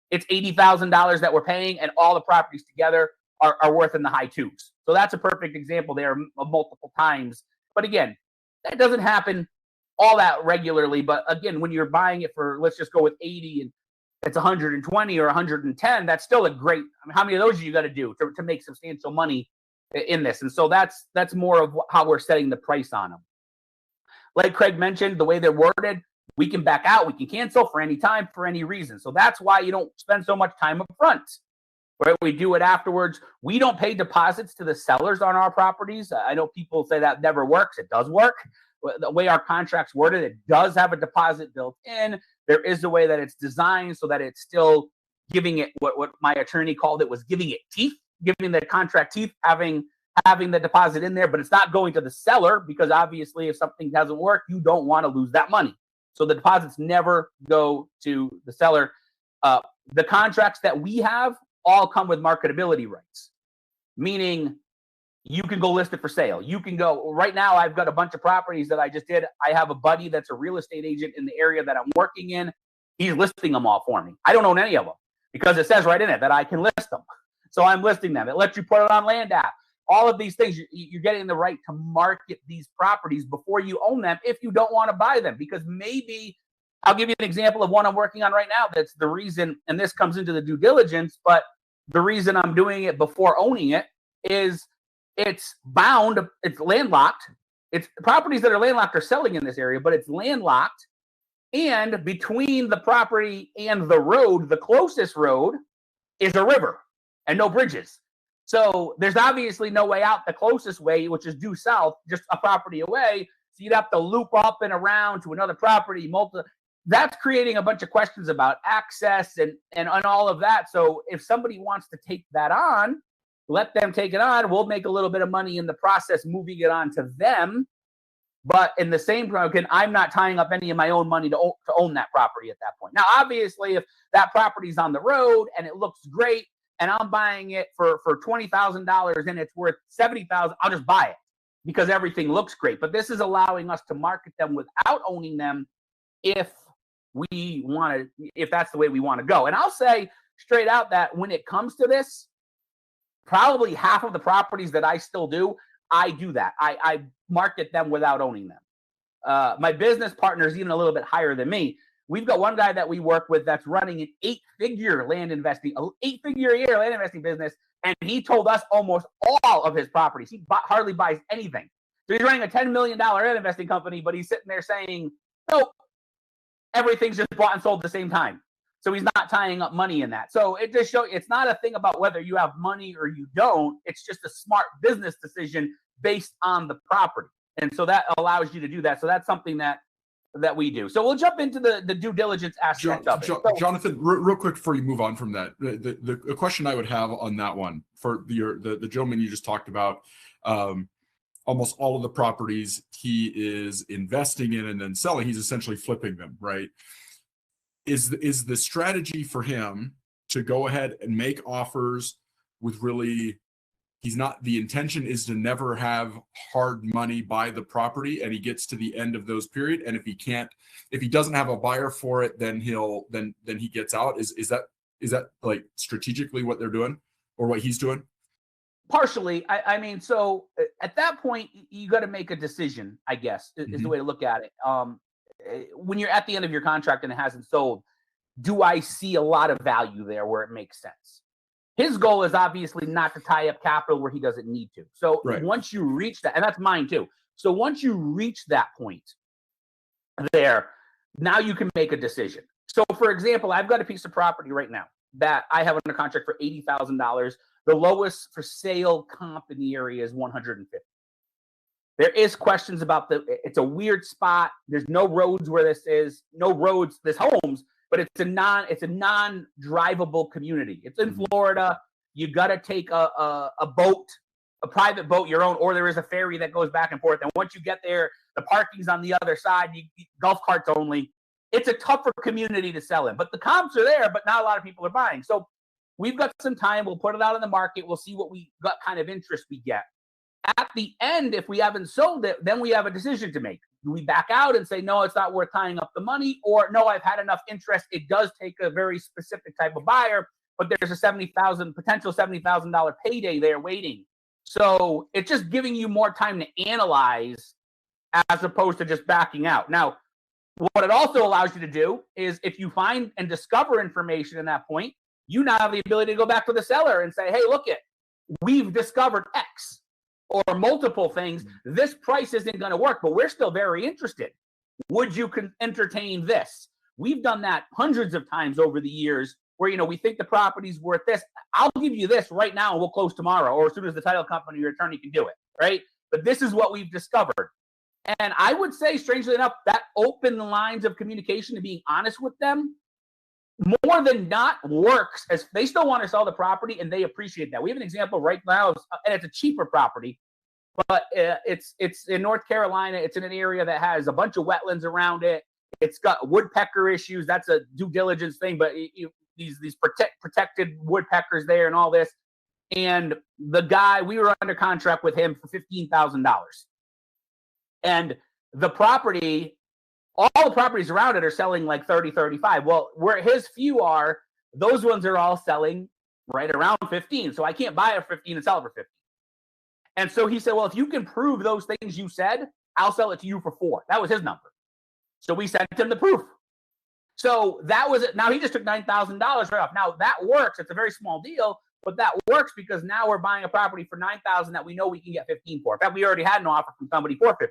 it's $80,000 that we're paying, and all the properties together are worth in the high 2s. So that's a perfect example there of multiple times. But again, that doesn't happen all that regularly. But again, when you're buying it for, let's just go with 80 and it's 120 or 110, that's still a great, how many of those you got to do to make substantial money in this? And so that's more of how we're setting the price on them. Like Craig mentioned, the way they're worded, we can back out, we can cancel for any time, for any reason. So that's why you don't spend so much time up front, right? We do it afterwards. We don't pay deposits to the sellers on our properties. I know people say that never works. It does work. The way our contract's worded, it does have a deposit built in. There is a way that it's designed so that it's still giving it what my attorney called it was giving it teeth, giving the contract teeth, having the deposit in there, but it's not going to the seller because obviously if something doesn't work, you don't want to lose that money. So the deposits never go to the seller. The contracts that we have all come with marketability rights, meaning you can go list it for sale. You can go, right now I've got a bunch of properties that I just did. I have a buddy that's a real estate agent in the area that I'm working in. He's listing them all for me. I don't own any of them because it says right in it that I can list them. So I'm listing them. It lets you put it on LandApp. All of these things, you're getting the right to market these properties before you own them if you don't want to buy them. Because maybe, I'll give you an example of one I'm working on right now. That's the reason, and this comes into the due diligence, but the reason I'm doing it before owning it is it's bound, it's landlocked. It's properties that are landlocked are selling in this area, but it's landlocked. And between the property and the road, the closest road is a river and no bridges. So there's obviously no way out the closest way, which is due south, just a property away. So you'd have to loop up and around to another property. That's creating a bunch of questions about access and all of that. So if somebody wants to take that on, let them take it on. We'll make a little bit of money in the process moving it on to them. But in the same token, I'm not tying up any of my own money to own that property at that point. Now, obviously, if that property's on the road and it looks great, and I'm buying it for $20,000 and it's worth $70,000, I'll just buy it because everything looks great. But this is allowing us to market them without owning them if we want to, if that's the way we want to go. And I'll say straight out that when it comes to this, probably half of the properties that I still do, I do that. I market them without owning them. My business partner is even a little bit higher than me. We've got one guy that we work with that's running an 8-figure land investing, an 8-figure a year land investing business. And he told us almost all of his properties. He hardly buys anything. So he's running a $10 million land investing company, but he's sitting there saying, nope, everything's just bought and sold at the same time. So he's not tying up money in that. So it just shows it's not a thing about whether you have money or you don't. It's just a smart business decision based on the property. And so that allows you to do that. So that's something that we do. So we'll jump into the due diligence aspect of it. Jonathan, real quick before you move on from that, the question I would have on that one for the gentleman you just talked about, almost all of the properties he is investing in and then selling, he's essentially flipping them, right? Is the strategy for him to go ahead and make offers with really, the intention is to never have hard money buy the property, and he gets to the end of those period, and if he doesn't have a buyer for it, then he gets out? Is that like strategically what they're doing or what he's doing? Partially. I mean, so at that point you got to make a decision, I guess, is the way to look at it. When you're at the end of your contract and it hasn't sold, do I see a lot of value there where it makes sense? His goal is obviously not to tie up capital where he doesn't need to. So once you reach that, and that's mine too. So once you reach that point there, now you can make a decision. So for example, I've got a piece of property right now that I have under contract for $80,000. The lowest for sale comp in the area is $150,000. There is questions about it's a weird spot. There's no roads where this is, no roads, there's homes, but it's a non-drivable community. It's in Florida. You got to take a boat, a private boat, your own, or there is a ferry that goes back and forth. And once you get there, the parking's on the other side, golf carts only. It's a tougher community to sell in, but the comps are there, but not a lot of people are buying. So we've got some time. We'll put it out in the market. We'll see what kind of interest we get. At the end, if we haven't sold it, then we have a decision to make. Do we back out and say, no, it's not worth tying up the money? Or no, I've had enough interest. It does take a very specific type of buyer, but there's a potential $70,000 payday there waiting. So it's just giving you more time to analyze as opposed to just backing out. Now, what it also allows you to do is if you find and discover information in that point, you now have the ability to go back to the seller and say, hey, look we've discovered X. Or multiple things, this price isn't going to work, but we're still very interested. Would you entertain this? We've done that hundreds of times over the years where, we think the property's worth this. I'll give you this right now and we'll close tomorrow, or as soon as the title company or attorney can do it, right? But this is what we've discovered. And I would say, strangely enough, that open lines of communication and being honest with them more than not works, as they still want to sell the property and they appreciate that. We have an example right now, and it's a cheaper property, but it's in North Carolina. It's in an area that has a bunch of wetlands around it. It's got woodpecker issues. That's a due diligence thing, but these protected woodpeckers there and all this. And the guy, we were under contract with him for $15,000. And the property, all the properties around it are selling like 30, 35. Well, where his few are, those ones are all selling right around 15. So I can't buy it for 15 and sell it for 15. And so he said, well, if you can prove those things you said, I'll sell it to you for 4. That was his number. So we sent him the proof. So that was it. Now he just took $9,000 right off. Now that works. It's a very small deal, but that works because now we're buying a property for $9,000 that we know we can get 15 for. In fact, we already had an offer from somebody for 15.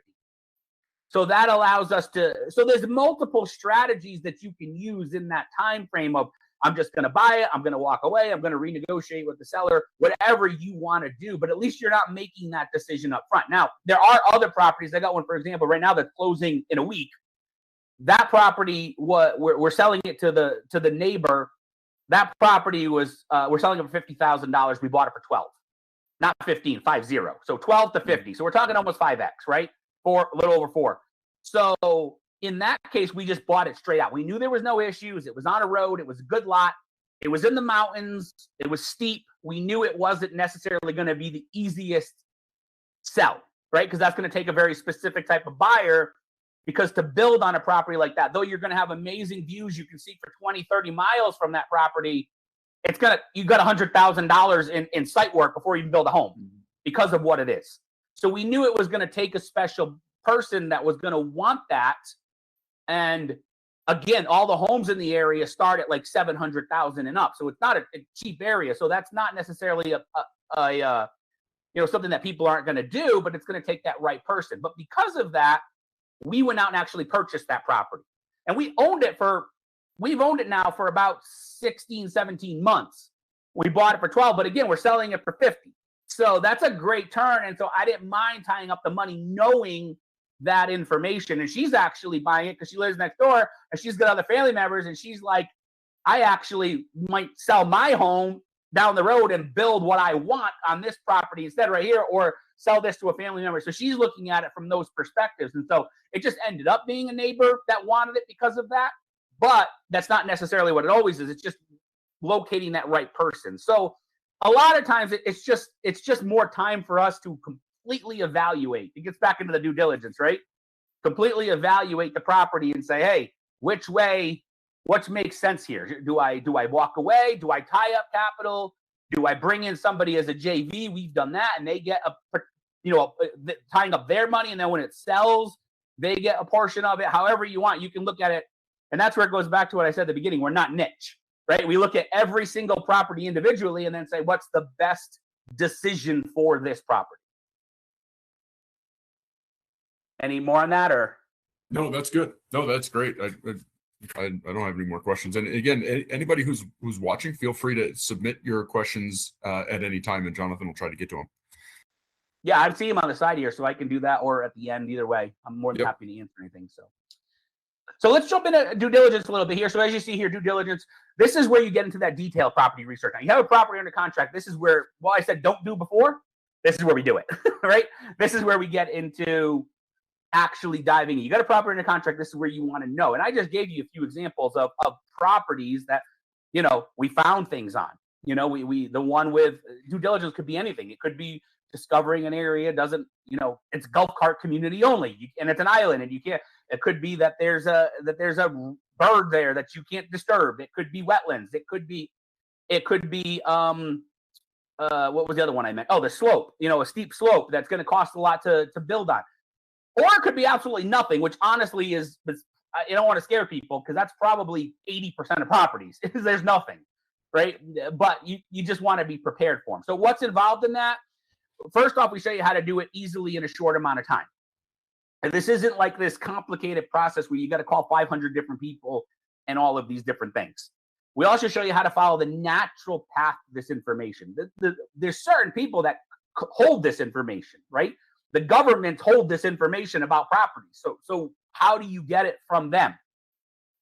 So that allows us to, so there's multiple strategies that you can use in that time frame of, I'm just going to buy it, I'm going to walk away, I'm going to renegotiate with the seller, whatever you want to do, but at least you're not making that decision up front. Now, there are other properties. I got one, for example, right now that's closing in a week. That property, we're selling it to the neighbor. That property was, we're selling it for $50,000. We bought it for 12, not 15, 50. So 12 to 50. So we're talking almost 5X, right? A little over 4. So in that case, we just bought it straight out. We knew there was no issues. It was on a road. It was a good lot. It was in the mountains. It was steep. We knew it wasn't necessarily going to be the easiest sell, right? Because that's going to take a very specific type of buyer. Because to build on a property like that, though you're going to have amazing views you can see for 20, 30 miles from that property, you got $100,000 in site work before you can build a home because of what it is. So we knew it was going to take a special person that was going to want that. And again, all the homes in the area start at like 700,000 and up. So it's not a cheap area. So that's not necessarily something that people aren't going to do, but it's going to take that right person. But because of that, we went out and actually purchased that property. And we've owned it now for about 16, 17 months. We bought it for 12, but again, we're selling it for 50. So that's a great turn. And so I didn't mind tying up the money knowing that information. And she's actually buying it because she lives next door and she's got other family members. And she's like, I actually might sell my home down the road and build what I want on this property instead right here, or sell this to a family member. So she's looking at it from those perspectives. And so it just ended up being a neighbor that wanted it because of that. But that's not necessarily what it always is. It's just locating that right person. So a lot of times it's just more time for us to completely evaluate. It gets back into the due diligence, right? Completely evaluate the property and say, hey, what makes sense here? Do I walk away? Do I tie up capital? Do I bring in somebody as a JV? We've done that, and they get tying up their money, and then when it sells, they get a portion of it. However you want, you can look at it, and that's where it goes back to what I said at the beginning. We're not niche, right? We look at every single property individually, and then say, what's the best decision for this property? Any more on that, or? No, that's good. No, that's great. I don't have any more questions. And again, anybody who's watching, feel free to submit your questions at any time, and Jonathan will try to get to them. Yeah, I see him on the side here, so I can do that, or at the end. Either way, I'm more than happy to answer anything. So let's jump into due diligence a little bit here. So as you see here, due diligence, this is where you get into that detailed property research. Now, you have a property under contract. This is where, I said don't do before, this is where we do it, right? This is where we get into actually diving in. You got a property under contract. This is where you want to know. And I just gave you a few examples of properties that, we found things on. The one with due diligence could be anything. It could be discovering an area it's golf cart community only, and it's an island, and you can't. It could be that there's a bird there that you can't disturb. It could be wetlands. It could be what was the other one I meant? Oh, the slope. A steep slope that's going to cost a lot to build on. Or it could be absolutely nothing, which honestly is, I don't want to scare people because that's probably 80% of properties. There's nothing, right? But you just want to be prepared for them. So what's involved in that? First off, we show you how to do it easily in a short amount of time. And this isn't like this complicated process where you got to call 500 different people and all of these different things. We also show you how to follow the natural path of this information. There's certain people that hold this information, right? The governments hold this information about properties. So how do you get it from them?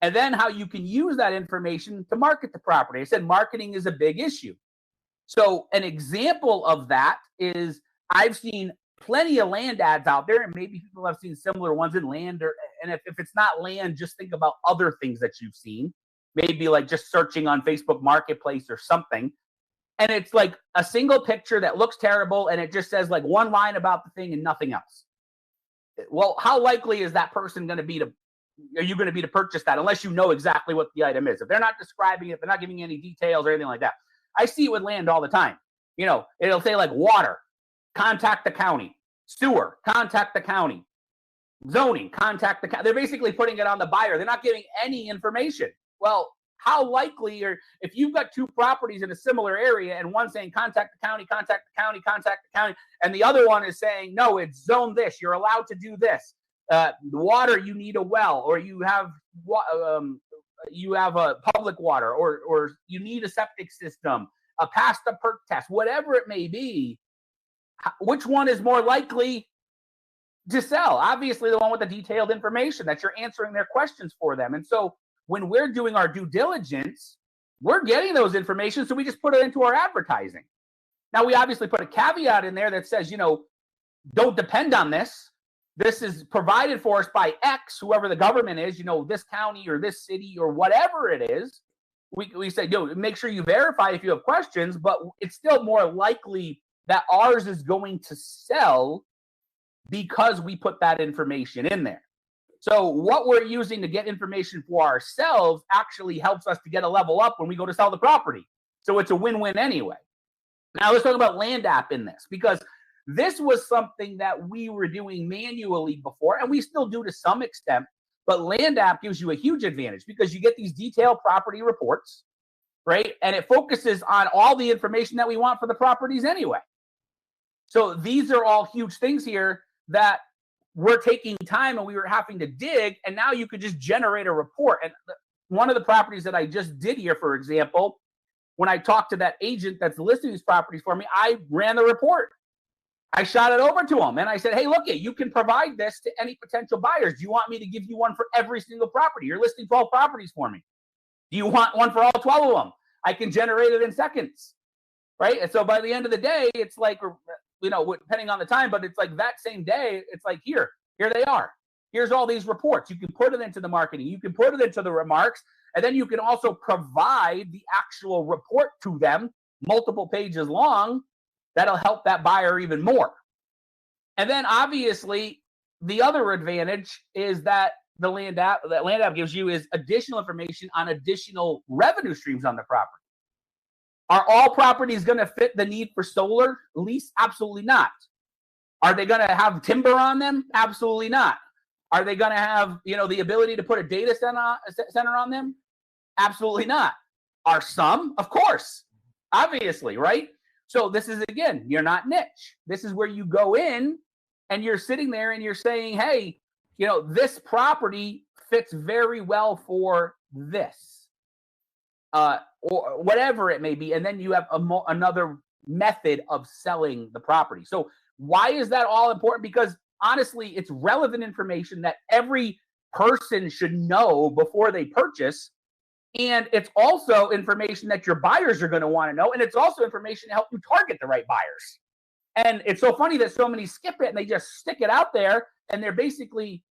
And then how you can use that information to market the property. I said marketing is a big issue. So an example of that is I've seen plenty of land ads out there, and maybe people have seen similar ones in land. And if it's not land, just think about other things that you've seen. Maybe like just searching on Facebook Marketplace or something. And it's like a single picture that looks terrible, and it just says like one line about the thing and nothing else. Well, how likely is that person going to be to purchase that unless you know exactly what the item is? If they're not describing it, they're not giving you any details or anything like that. I see it with land all the time. It'll say like water, contact the county, sewer, contact the county, zoning, contact the county. They're basically putting it on the buyer. They're not giving any information. Well, how likely, or if you've got two properties in a similar area and one saying contact the county, contact the county, contact the county, and the other one is saying, no, it's zone this, you're allowed to do this. The water, you need a well, or you have a public water, or you need a septic system, a pass the perk test, whatever it may be. Which one is more likely to sell? Obviously, the one with the detailed information that you're answering their questions for them. And so when we're doing our due diligence, we're getting those information, so we just put it into our advertising. Now, we obviously put a caveat in there that says, don't depend on this. This is provided for us by X, whoever the government is, this county or this city or whatever it is. We say, make sure you verify if you have questions, but it's still more likely that ours is going to sell because we put that information in there. So what we're using to get information for ourselves actually helps us to get a level up when we go to sell the property. So it's a win-win anyway. Now let's talk about LandApp in this, because this was something that we were doing manually before, and we still do to some extent, but LandApp gives you a huge advantage because you get these detailed property reports, right? And it focuses on all the information that we want for the properties anyway. So these are all huge things here that we're taking time and we were having to dig, and now you could just generate a report. And one of the properties that I just did here, for example, when I talked to that agent that's listing these properties for me, I ran the report. I shot it over to him and I said, hey, look, you can provide this to any potential buyers. Do you want me to give you one for every single property? You're listing 12 properties for me. Do you want one for all 12 of them? I can generate it in seconds, right? And so by the end of the day, it's like, you know, depending on the time, but it's like that same day, it's like, here they are. Here's all these reports. You can put it into the marketing. You can put it into the remarks. And then you can also provide the actual report to them, multiple pages long. That'll help that buyer even more. And then obviously the other advantage is that the LandApp gives you is additional information on additional revenue streams on the property. Are all properties going to fit the need for solar lease? Absolutely not. Are they going to have timber on them? Absolutely not. Are they going to have, you know, the ability to put a data center on them? Absolutely not. Are some? Of course. Obviously, right? So this is, again, you're not niche. This is where you go in and you're sitting there and you're saying, hey, you know, this property fits very well for this, or whatever it may be. And then you have another method of selling the property. So why is that all important? Because honestly, it's relevant information that every person should know before they purchase. And it's also information that your buyers are going to want to know. And it's also information to help you target the right buyers. And it's so funny that so many skip it and they just stick it out there. And they're basically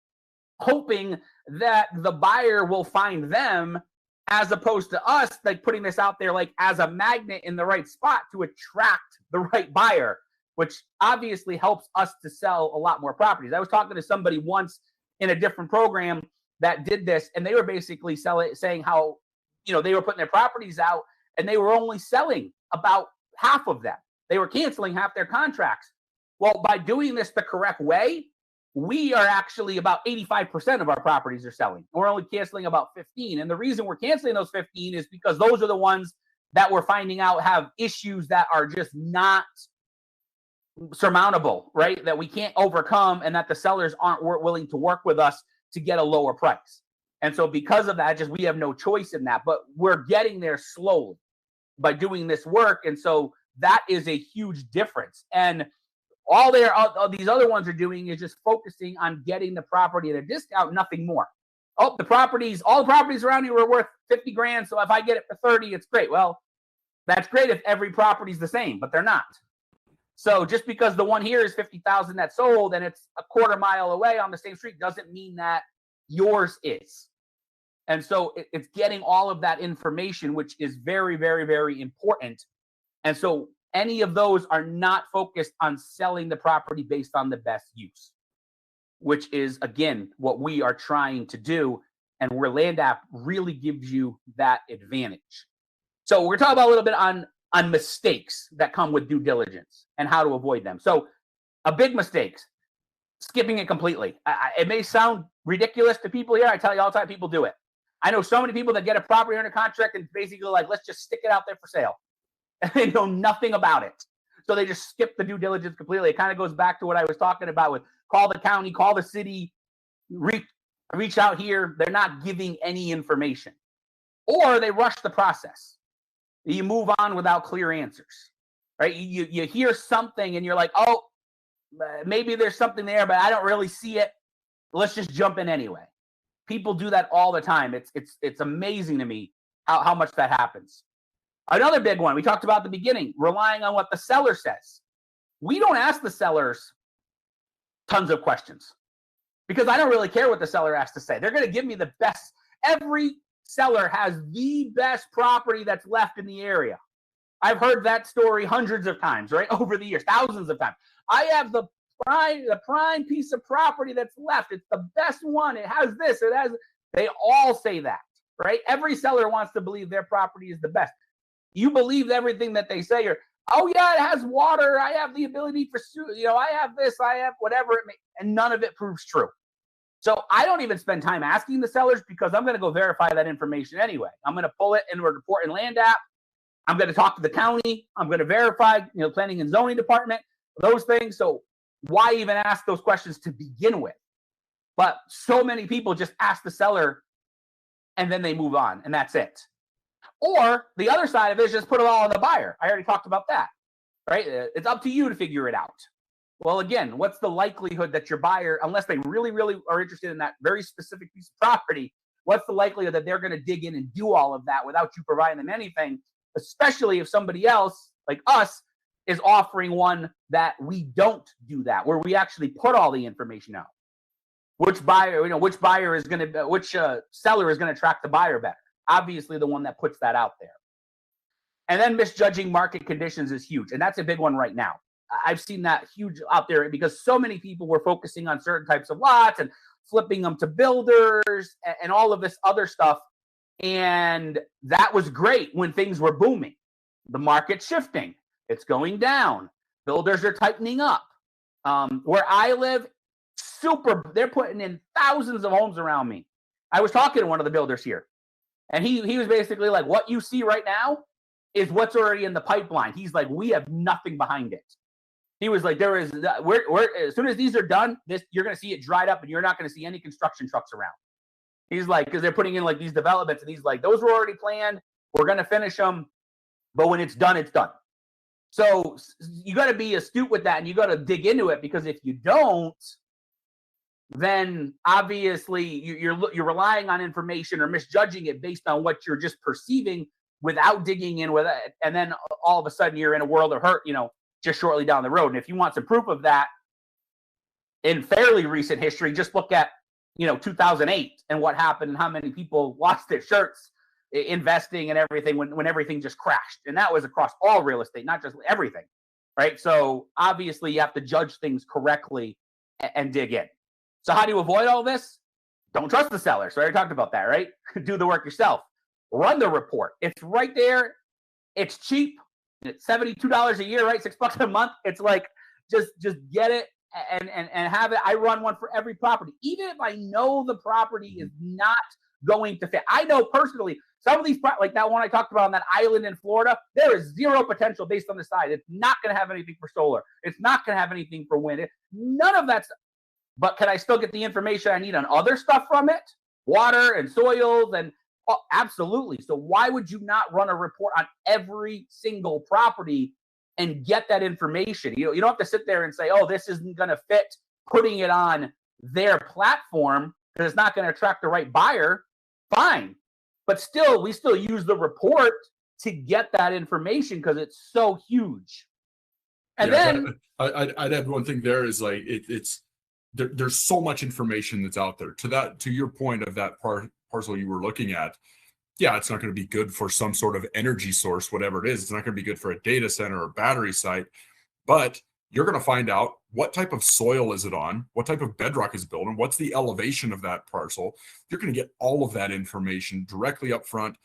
hoping that the buyer will find them, as opposed to us, like putting this out there like as a magnet in the right spot to attract the right buyer, which obviously helps us to sell a lot more properties. I was talking to somebody once in a different program that did this, and they were basically saying how, you know, they were putting their properties out and they were only selling about half of them. They were canceling half their contracts. Well, by doing this the correct way, we are actually about 85% of our properties are selling. We're only canceling about 15. And the reason we're canceling those 15 is because those are the ones that we're finding out have issues that are just not surmountable, right? That we can't overcome, and that the sellers aren't willing to work with us to get a lower price. And so because of that, just we have no choice in that, but we're getting there slowly by doing this work. And so that is a huge difference. And all these other ones are doing is just focusing on getting the property at a discount, nothing more. Oh, all the properties around here are worth 50 grand. So if I get it for 30, it's great. Well, that's great if every property's the same, but they're not. So just because the one here is 50,000 that's sold and it's a quarter mile away on the same street doesn't mean that yours is. And so it's getting all of that information, which is very, very, very important. And so any of those are not focused on selling the property based on the best use, which is, again, what we are trying to do. And where LandApp really gives you that advantage. So we're talking about a little bit on mistakes that come with due diligence and how to avoid them. So a big mistake, skipping it completely. It may sound ridiculous to people here. I tell you all the time, people do it. I know so many people that get a property under contract and basically like, let's just stick it out there for sale. And they know nothing about it. So they just skip the due diligence completely. It kind of goes back to what I was talking about with call the county, call the city, reach out here. They're not giving any information. Or they rush the process. You move on without clear answers, right? You hear something and you're like, oh, maybe there's something there, but I don't really see it. Let's just jump in anyway. People do that all the time. It's amazing to me how much that happens. Another big one we talked about at the beginning, relying on what the seller says. We don't ask the sellers tons of questions because I don't really care what the seller has to say. They're going to give me the best. Every seller has the best property that's left in the area. I've heard that story hundreds of times, right? Over the years, thousands of times. I have the prime piece of property that's left. It's the best one. It has this. It has. They all say that, right? Every seller wants to believe their property is the best. You believe everything that they say. Or, oh yeah, it has water. I have the ability for, I have this. I have whatever it may, and none of it proves true. So I don't even spend time asking the sellers because I'm going to go verify that information anyway. I'm going to pull it into a report in LandApp. I'm going to talk to the county. I'm going to verify, planning and zoning department, those things. So why even ask those questions to begin with? But so many people just ask the seller and then they move on and that's it. Or the other side of it is just put it all on the buyer. I already talked about that, right? It's up to you to figure it out. Well, again, what's the likelihood that your buyer, unless they really, really are interested in that very specific piece of property, what's the likelihood that they're going to dig in and do all of that without you providing them anything, especially if somebody else like us is offering one that we don't do that, where we actually put all the information out. Which seller is going to attract the buyer better? Obviously, the one that puts that out there. And then misjudging market conditions is huge. And that's a big one right now. I've seen that huge out there because so many people were focusing on certain types of lots and flipping them to builders and all of this other stuff. And that was great when things were booming. The market's shifting. It's going down. Builders are tightening up. Where I live, they're putting in thousands of homes around me. I was talking to one of the builders here, and he was basically like, what you see right now is what's already in the pipeline. He's like, we have nothing behind it. He was like, as soon as these are done, you're going to see it dried up and you're not going to see any construction trucks around. He's like, because they're putting in like these developments and he's like, those were already planned. We're going to finish them. But when it's done, it's done. So you got to be astute with that and you got to dig into it, because if you don't, then obviously you're relying on information or misjudging it based on what you're just perceiving without digging in with it. And then all of a sudden you're in a world of hurt, just shortly down the road. And if you want some proof of that in fairly recent history, just look at, 2008 and what happened and how many people lost their shirts investing and everything when everything just crashed. And that was across all real estate, not just everything, right? So obviously you have to judge things correctly and dig in. So how do you avoid all this? Don't trust the seller. So I already talked about that, right? Do the work yourself. Run the report. It's right there. It's cheap. It's $72 a year, right? $6 a month. It's like, just get it and have it. I run one for every property. Even if I know the property is not going to fit. I know personally, some of these, like that one I talked about on that island in Florida, there is zero potential based on the side. It's not going to have anything for solar. It's not going to have anything for wind. None of that's, but can I still get the information I need on other stuff from it? Water and soils and absolutely. So why would you not run a report on every single property and get that information? You don't have to sit there and say, oh, this isn't going to fit, putting it on their platform because it's not going to attract the right buyer. Fine. But still, we still use the report to get that information because it's so huge. And then I'd add one thing there is like there's so much information that's out there. To your point of that parcel you were looking at, yeah, it's not going to be good for some sort of energy source, whatever it is. It's not going to be good for a data center or battery site, but you're going to find out what type of soil is it on, what type of bedrock is it built on, what's the elevation of that parcel. You're going to get all of that information directly up front,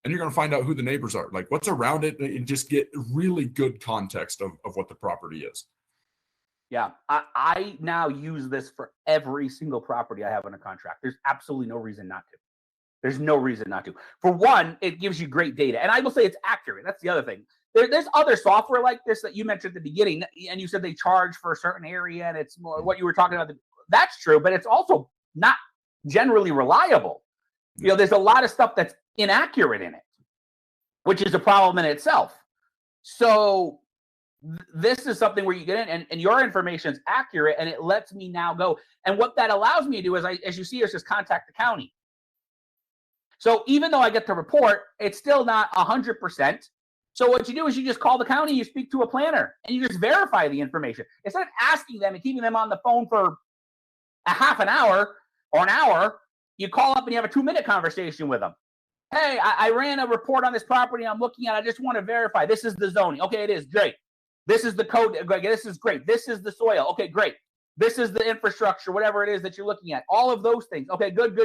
and you're going to find out who the neighbors are, like what's around it, and just get really good context of what the property is. Yeah, I now use this for every single property I have on a contract. There's absolutely no reason not to. There's no reason not to. For one, it gives you great data. And I will say it's accurate. That's the other thing. There's other software like this that you mentioned at the beginning, and you said they charge for a certain area, and it's more what you were talking about. That's true, but it's also not generally reliable. There's a lot of stuff that's inaccurate in it, which is a problem in itself. So this is something where you get in and your information is accurate, and it lets me now go. And what that allows me to do is, as you see, is just contact the county. So even though I get the report, it's still not 100%. So what you do is you just call the county, you speak to a planner, and you just verify the information. Instead of asking them and keeping them on the phone for a half an hour or an hour, you call up and you have a 2-minute conversation with them. Hey, I ran a report on this property I'm looking at. I just want to verify. This is the zoning. Okay, it is. Great. This is the code. This is great. This is the soil. Okay, great. This is the infrastructure, whatever it is that you're looking at. All of those things. Okay, good.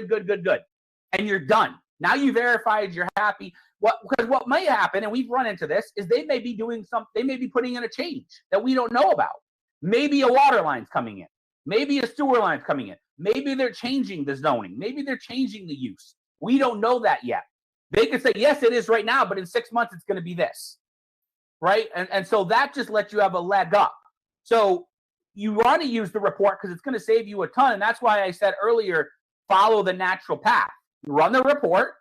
And you're done. Now you verified, you're happy. Because what may happen, and we've run into this, is they may be doing something, they may be putting in a change that we don't know about. Maybe a water line's coming in. Maybe a sewer line's coming in. Maybe they're changing the zoning. Maybe they're changing the use. We don't know that yet. They could say, yes, it is right now, but in 6 months, it's going to be this. Right? And so that just lets you have a leg up. So you want to use the report because it's going to save you a ton. And that's why I said earlier, follow the natural path. You run the report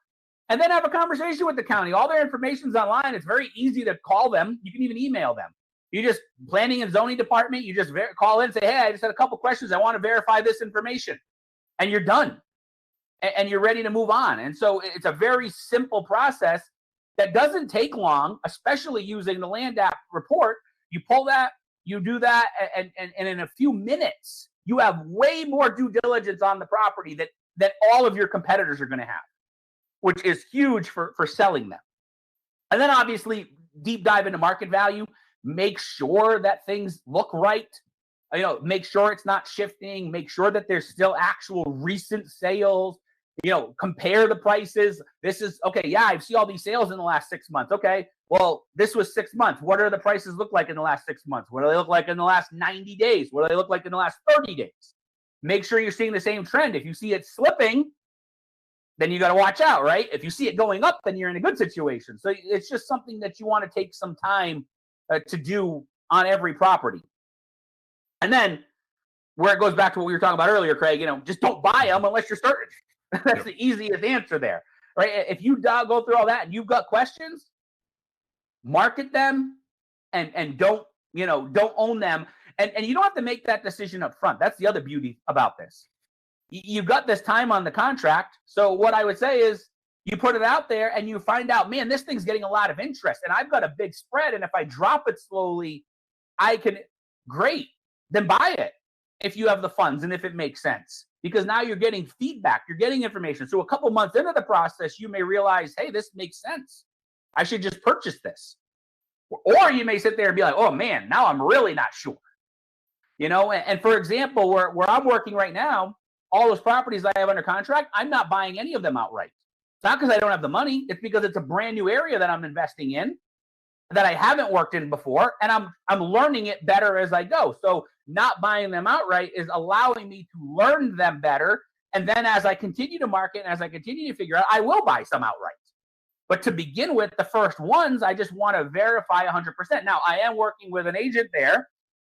and then have a conversation with the county. All their information's online. It's very easy to call them. You can even email them. You just planning and zoning department, you just call in and say, hey, I just had a couple questions. I want to verify this information. And you're done. And you're ready to move on. And so it's a very simple process that doesn't take long, especially using the LandApp report. You pull that, you do that, and in a few minutes, you have way more due diligence on the property that all of your competitors are going to have, which is huge for selling them. And then obviously deep dive into market value. Make sure that things look right. Make sure it's not shifting. Make sure that there's still actual recent sales. Compare the prices. This is okay. Yeah, I see all these sales in the last 6 months. Okay, well, this was 6 months. What are the prices look like in the last 6 months? What do they look like in the last 90 days? What do they look like in the last 30 days? Make sure you're seeing the same trend. If you see it slipping, then you got to watch out, right? If you see it going up, then you're in a good situation. So it's just something that you want to take some time to do on every property. And then where it goes back to what we were talking about earlier, Craig, just don't buy them unless you're certain. That's the easiest answer there, right? If you go through all that and you've got questions, market them and don't own them. And you don't have to make that decision up front. That's the other beauty about this. You've got this time on the contract. So what I would say is you put it out there and you find out, man, this thing's getting a lot of interest and I've got a big spread. And if I drop it slowly, great, then buy it if you have the funds and if it makes sense. Because now you're getting feedback, you're getting information. So a couple months into the process, you may realize, hey, this makes sense. I should just purchase this. Or you may sit there and be like, oh man, now I'm really not sure. And for example, where I'm working right now, all those properties I have under contract, I'm not buying any of them outright. It's not because I don't have the money. It's because it's a brand new area that I'm investing in that I haven't worked in before. And I'm learning it better as I go. So not buying them outright is allowing me to learn them better. And then as I continue to market and as I continue to figure out, I will buy some outright. But to begin with, the first ones, I just want to verify 100%. Now, I am working with an agent there.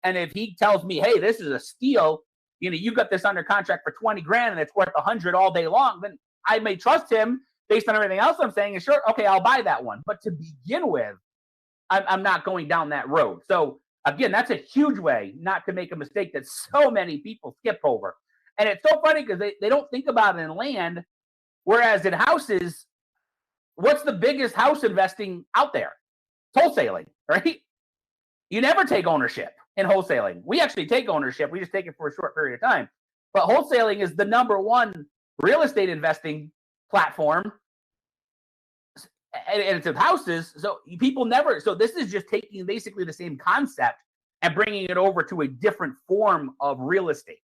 And if he tells me, hey, this is a steal, you got this under contract for 20 grand and it's worth 100 all day long, then I may trust him based on everything else I'm saying. And sure, okay, I'll buy that one. But to begin with, I'm not going down that road. So again, that's a huge way not to make a mistake that so many people skip over. And it's so funny because they don't think about it in land, whereas in houses, what's the biggest house investing out there? It's wholesaling, right? You never take ownership in wholesaling. We actually take ownership. We just take it for a short period of time. But wholesaling is the number one real estate investing platform. And it's in houses. So people never. So this is just taking basically the same concept and bringing it over to a different form of real estate.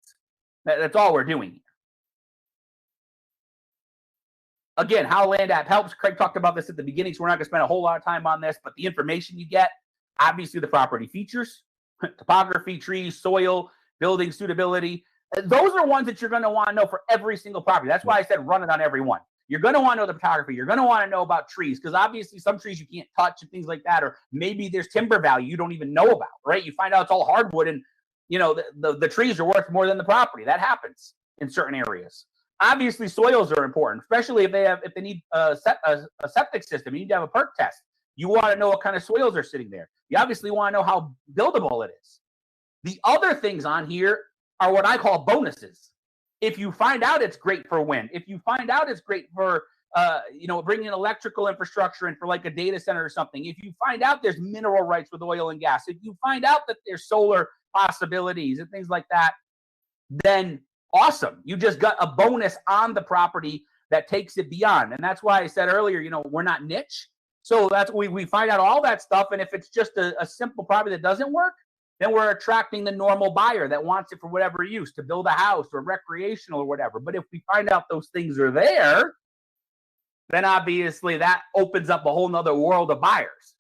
That's all we're doing here. Again, how LandApp helps. Craig talked about this at the beginning, so we're not going to spend a whole lot of time on this. But the information you get, obviously the property features, topography, trees, soil, building suitability. Those are ones that you're going to want to know for every single property. That's why I said run it on every one. You're going to want to know the topography. You're going to want to know about trees because obviously some trees you can't touch and things like that, or maybe there's timber value you don't even know about, right? You find out it's all hardwood and the trees are worth more than the property. That happens in certain areas. Obviously, soils are important, especially if they need a septic system. You need to have a perk test. You want to know what kind of soils are sitting there. You obviously want to know how buildable it is. The other things on here are what I call bonuses. If you find out it's great for wind, if you find out it's great for bringing electrical infrastructure in for like a data center or something, if you find out there's mineral rights with oil and gas, if you find out that there's solar possibilities and things like that, then awesome. You just got a bonus on the property that takes it beyond. And that's why I said earlier, we're not niche. So that's we find out all that stuff. And if it's just a simple property that doesn't work, then we're attracting the normal buyer that wants it for whatever use, to build a house or recreational or whatever. But if we find out those things are there, then obviously that opens up a whole nother world of buyers.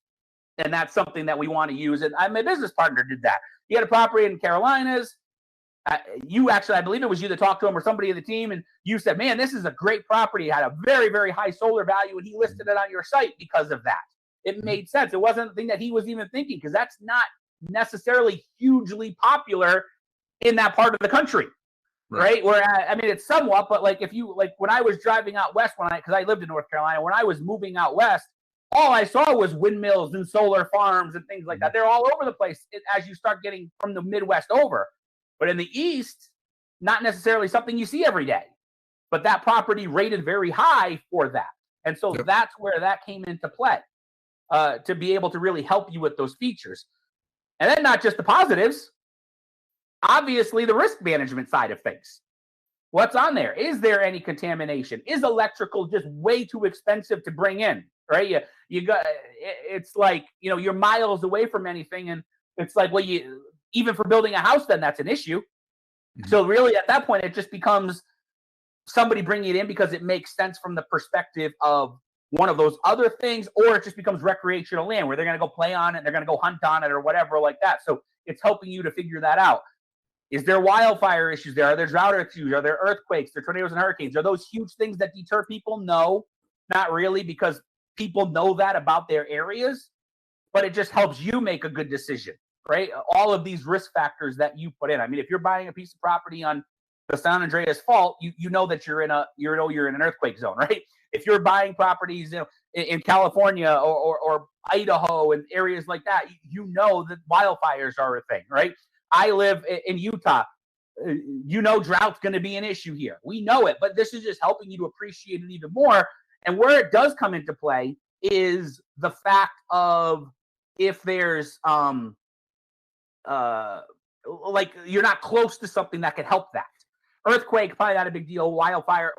And that's something that we want to use. And my business partner did that. He had a property in Carolinas. You actually, I believe it was you that talked to him or somebody in the team, and you said, man, this is a great property. It had a very, very high solar value, and he listed it on your site because of that. It made sense. It wasn't a thing that he was even thinking, because that's not necessarily hugely popular in that part of the country, right? Where, I mean, it's somewhat, but like when I was driving out west, because I lived in North Carolina, when I was moving out west, all I saw was windmills and solar farms and things like that. They're all over the place as you start getting from the Midwest over. But in the East, not necessarily something you see every day. But that property rated very high for that. And so that's where that came into play, to be able to really help you with those features. And then not just the positives, obviously the risk management side of things. What's on there? Is there any contamination? Is electrical just way too expensive to bring in? Right? You got, it's like, you're miles away from anything. And it's like, well, even for building a house, then that's an issue. So really at that point, it just becomes somebody bringing it in because it makes sense from the perspective of one of those other things, or it just becomes recreational land where they're going to go play on it, they're going to go hunt on it or whatever like that. So it's helping you to figure that out. Is there wildfire issues there? Are there drought issues? Are there earthquakes? Are there tornadoes and hurricanes? Are those huge things that deter people? No, not really, because people know that about their areas, but it just helps you make a good decision. Right? All of these risk factors that you put in. I mean, if you're buying a piece of property on the San Andreas Fault, you know that you're in an earthquake zone, right? If you're buying properties in California or Idaho and areas like that, you know that wildfires are a thing, right? I live in Utah. Drought's going to be an issue here. We know it, but this is just helping you to appreciate it even more. And where it does come into play is the fact of if there's like you're not close to something that could help that. Earthquake, probably not a big deal. Wildfire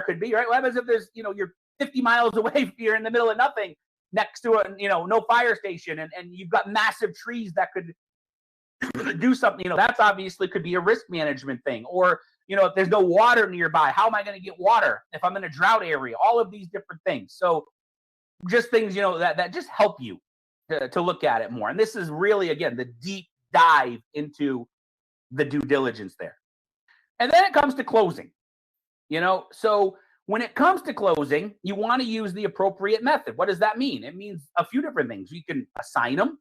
could be, right? What happens if there's, you're 50 miles away, you're in the middle of nothing next to a, no fire station, and you've got massive trees that could do something, that's obviously could be a risk management thing. Or, if there's no water nearby, how am I going to get water if I'm in a drought area? All of these different things. So just things, that just help you to look at it more. And this is really, again, the deep dive into the due diligence there. And then it comes to closing, so when it comes to closing, you want to use the appropriate method. What does that mean? It means a few different things. You can assign them.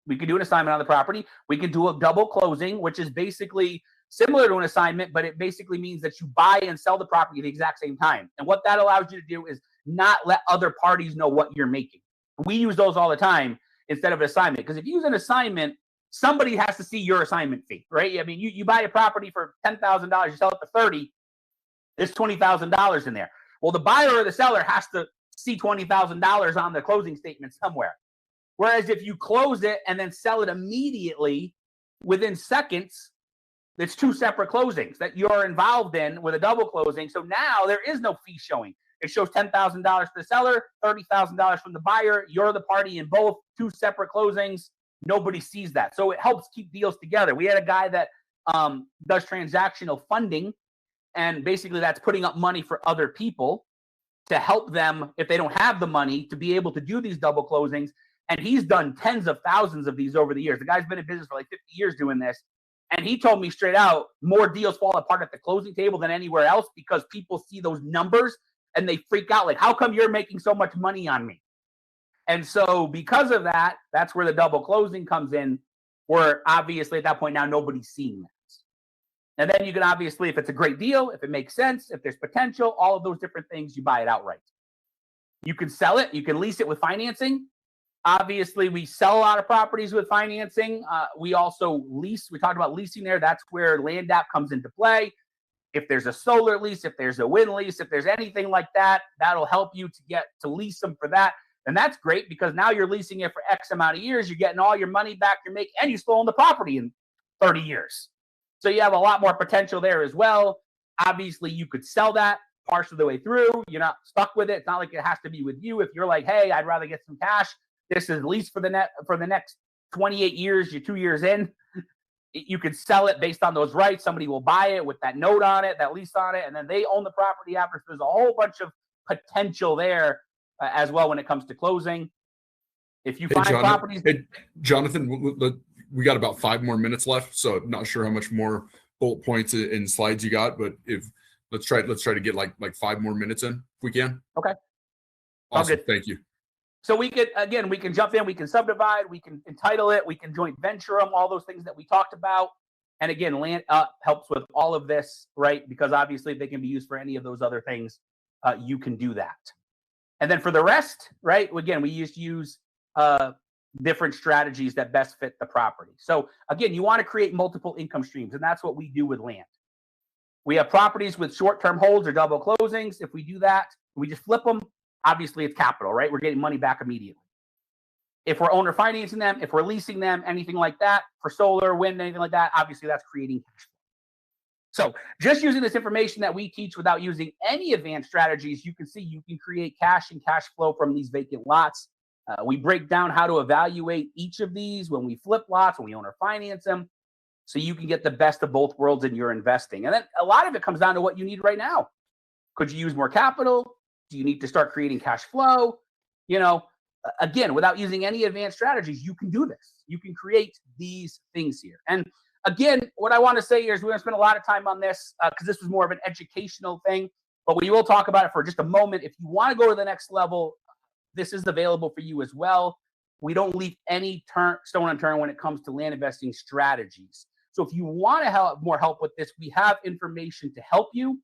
We can do an assignment on the property. We can do a double closing, which is basically similar to an assignment, but it basically means that you buy and sell the property at the exact same time. And what that allows you to do is not let other parties know what you're making. We use those all the time instead of an assignment, because if you use an assignment, somebody has to see your assignment fee, right? I mean, you buy a property for $10,000, you sell it for 30, there's $20,000 in there. Well, the buyer or the seller has to see $20,000 on the closing statement somewhere. Whereas if you close it and then sell it immediately within seconds, it's two separate closings that you're involved in with a double closing. So now there is no fee showing. It shows $10,000 to the seller, $30,000 from the buyer. You're the party in both, two separate closings. Nobody sees that. So it helps keep deals together. We had a guy that does transactional funding, and basically that's putting up money for other people to help them, if they don't have the money, to be able to do these double closings. And he's done tens of thousands of these over the years. The guy's been in business for like 50 years doing this. And he told me straight out, more deals fall apart at the closing table than anywhere else, because people see those numbers and they freak out. Like, how come you're making so much money on me? And so because of that, that's where the double closing comes in, where obviously at that point now nobody's seeing that. And then you can obviously, if it's a great deal, if it makes sense, if there's potential, all of those different things, you buy it outright. You can sell it. You can lease it with financing. Obviously, we sell a lot of properties with financing. We also lease. We talked about leasing there. That's where LandApp comes into play. If there's a solar lease, if there's a wind lease, if there's anything like that, that'll help you to get to lease them for that. And that's great, because now you're leasing it for X amount of years. You're getting all your money back you're making, and you still own the property in 30 years. So you have a lot more potential there as well. Obviously, you could sell that. partial the way through. You're not stuck with it. It's not like it has to be with you. If you're like, hey, I'd rather get some cash, this is at least for the next 28 years, you're 2 years in. You could sell it based on those rights. Somebody will buy it with that note on it, that lease on it, and then they own the property after. So there's a whole bunch of potential there as well when it comes to closing. If you find properties. Hey, Jonathan, we got about 5 more minutes left, so I'm not sure how much more bullet points and slides you got, but let's try to get like 5 more minutes in if we can. Okay. Awesome. Thank you. So we can jump in, we can subdivide, we can entitle it, we can joint venture them, all those things that we talked about. And again, LandApp helps with all of this, right? Because obviously they can be used for any of those other things. You can do that. And then for the rest, right? Again, we just use different strategies that best fit the property. So again, you want to create multiple income streams, and that's what we do with land. We have properties with short-term holds or double closings. If we do that, we just flip them. Obviously, it's capital, right? We're getting money back immediately. If we're owner financing them, if we're leasing them, anything like that, for solar, wind, anything like that, obviously that's creating cash flow. So just using this information that we teach without using any advanced strategies, you can see you can create cash and cash flow from these vacant lots. We break down how to evaluate each of these when we flip lots, when we owner finance them, so you can get the best of both worlds in your investing. And then a lot of it comes down to what you need right now. Could you use more capital? Do you need to start creating cash flow? Again, without using any advanced strategies, you can do this. You can create these things here. And again, what I want to say here is we're going to spend a lot of time on this because this was more of an educational thing, but we will talk about it for just a moment. If you want to go to the next level, this is available for you as well. We don't leave any stone unturned when it comes to land investing strategies. So if you want to have more help with this, we have information to help you.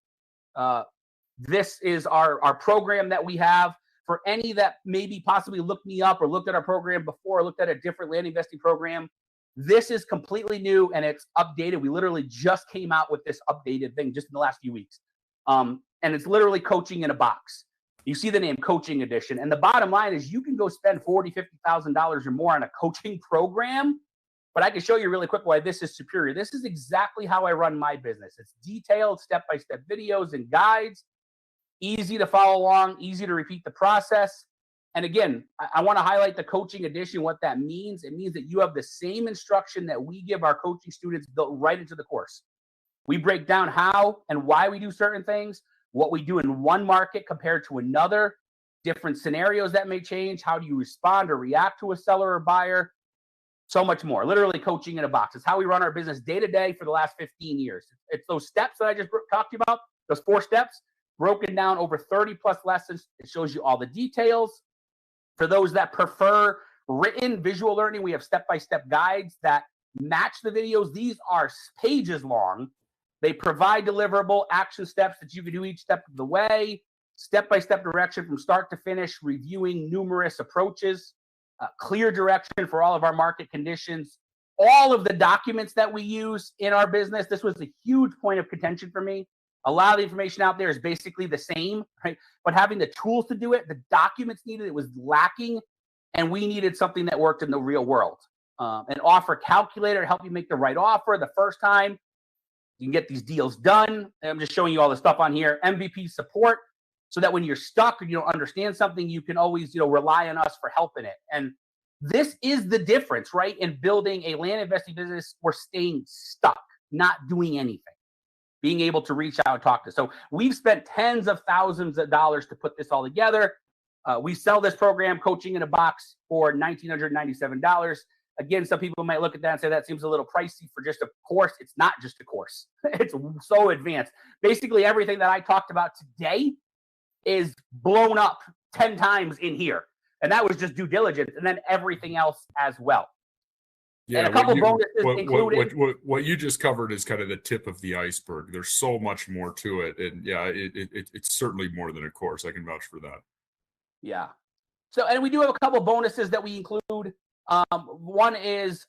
This is our program that we have. For any that maybe possibly looked me up or looked at our program before, or looked at a different land investing program, this is completely new and it's updated. We literally just came out with this updated thing just in the last few weeks. And it's literally coaching in a box. You see the name Coaching Edition. And the bottom line is you can go spend $40,000, $50,000 or more on a coaching program. But I can show you really quick why this is superior. This is exactly how I run my business. It's detailed step-by-step videos and guides. Easy to follow along, easy to repeat the process. And again, I want to highlight the Coaching Edition, what that means. It means that you have the same instruction that we give our coaching students built right into the course. We break down how and why we do certain things, what we do in one market compared to another, different scenarios that may change, how do you respond or react to a seller or buyer, so much more. Literally coaching in a box. It's how we run our business day to day for the last 15 years. It's those steps that I just talked to you about, those 4 steps, broken down over 30 plus lessons. It shows you all the details. For those that prefer written visual learning, we have step-by-step guides that match the videos. These are pages long. They provide deliverable action steps that you can do each step of the way, step-by-step direction from start to finish, reviewing numerous approaches, clear direction for all of our market conditions, all of the documents that we use in our business. This was a huge point of contention for me. A lot of the information out there is basically the same, right? But having the tools to do it, the documents needed, it was lacking. And we needed something that worked in the real world. An offer calculator to help you make the right offer the first time. You can get these deals done. I'm just showing you all the stuff on here. MVP support, so that when you're stuck or you don't understand something, you can always, rely on us for helping it. And this is the difference, right? In building a land investing business, we're staying stuck, not doing anything. Being able to reach out and talk to. So we've spent tens of thousands of dollars to put this all together. We sell this program, Coaching in a Box, for $1,997. Again, some people might look at that and say that seems a little pricey for just a course. It's not just a course. It's so advanced. Basically, everything that I talked about today is blown up 10 times in here. And that was just due diligence, and then everything else as well. Yeah, and a couple bonuses included. What you just covered is kind of the tip of the iceberg. There's so much more to it, and yeah, it's certainly more than a course. I can vouch for that. Yeah. So, and we do have a couple bonuses that we include. One is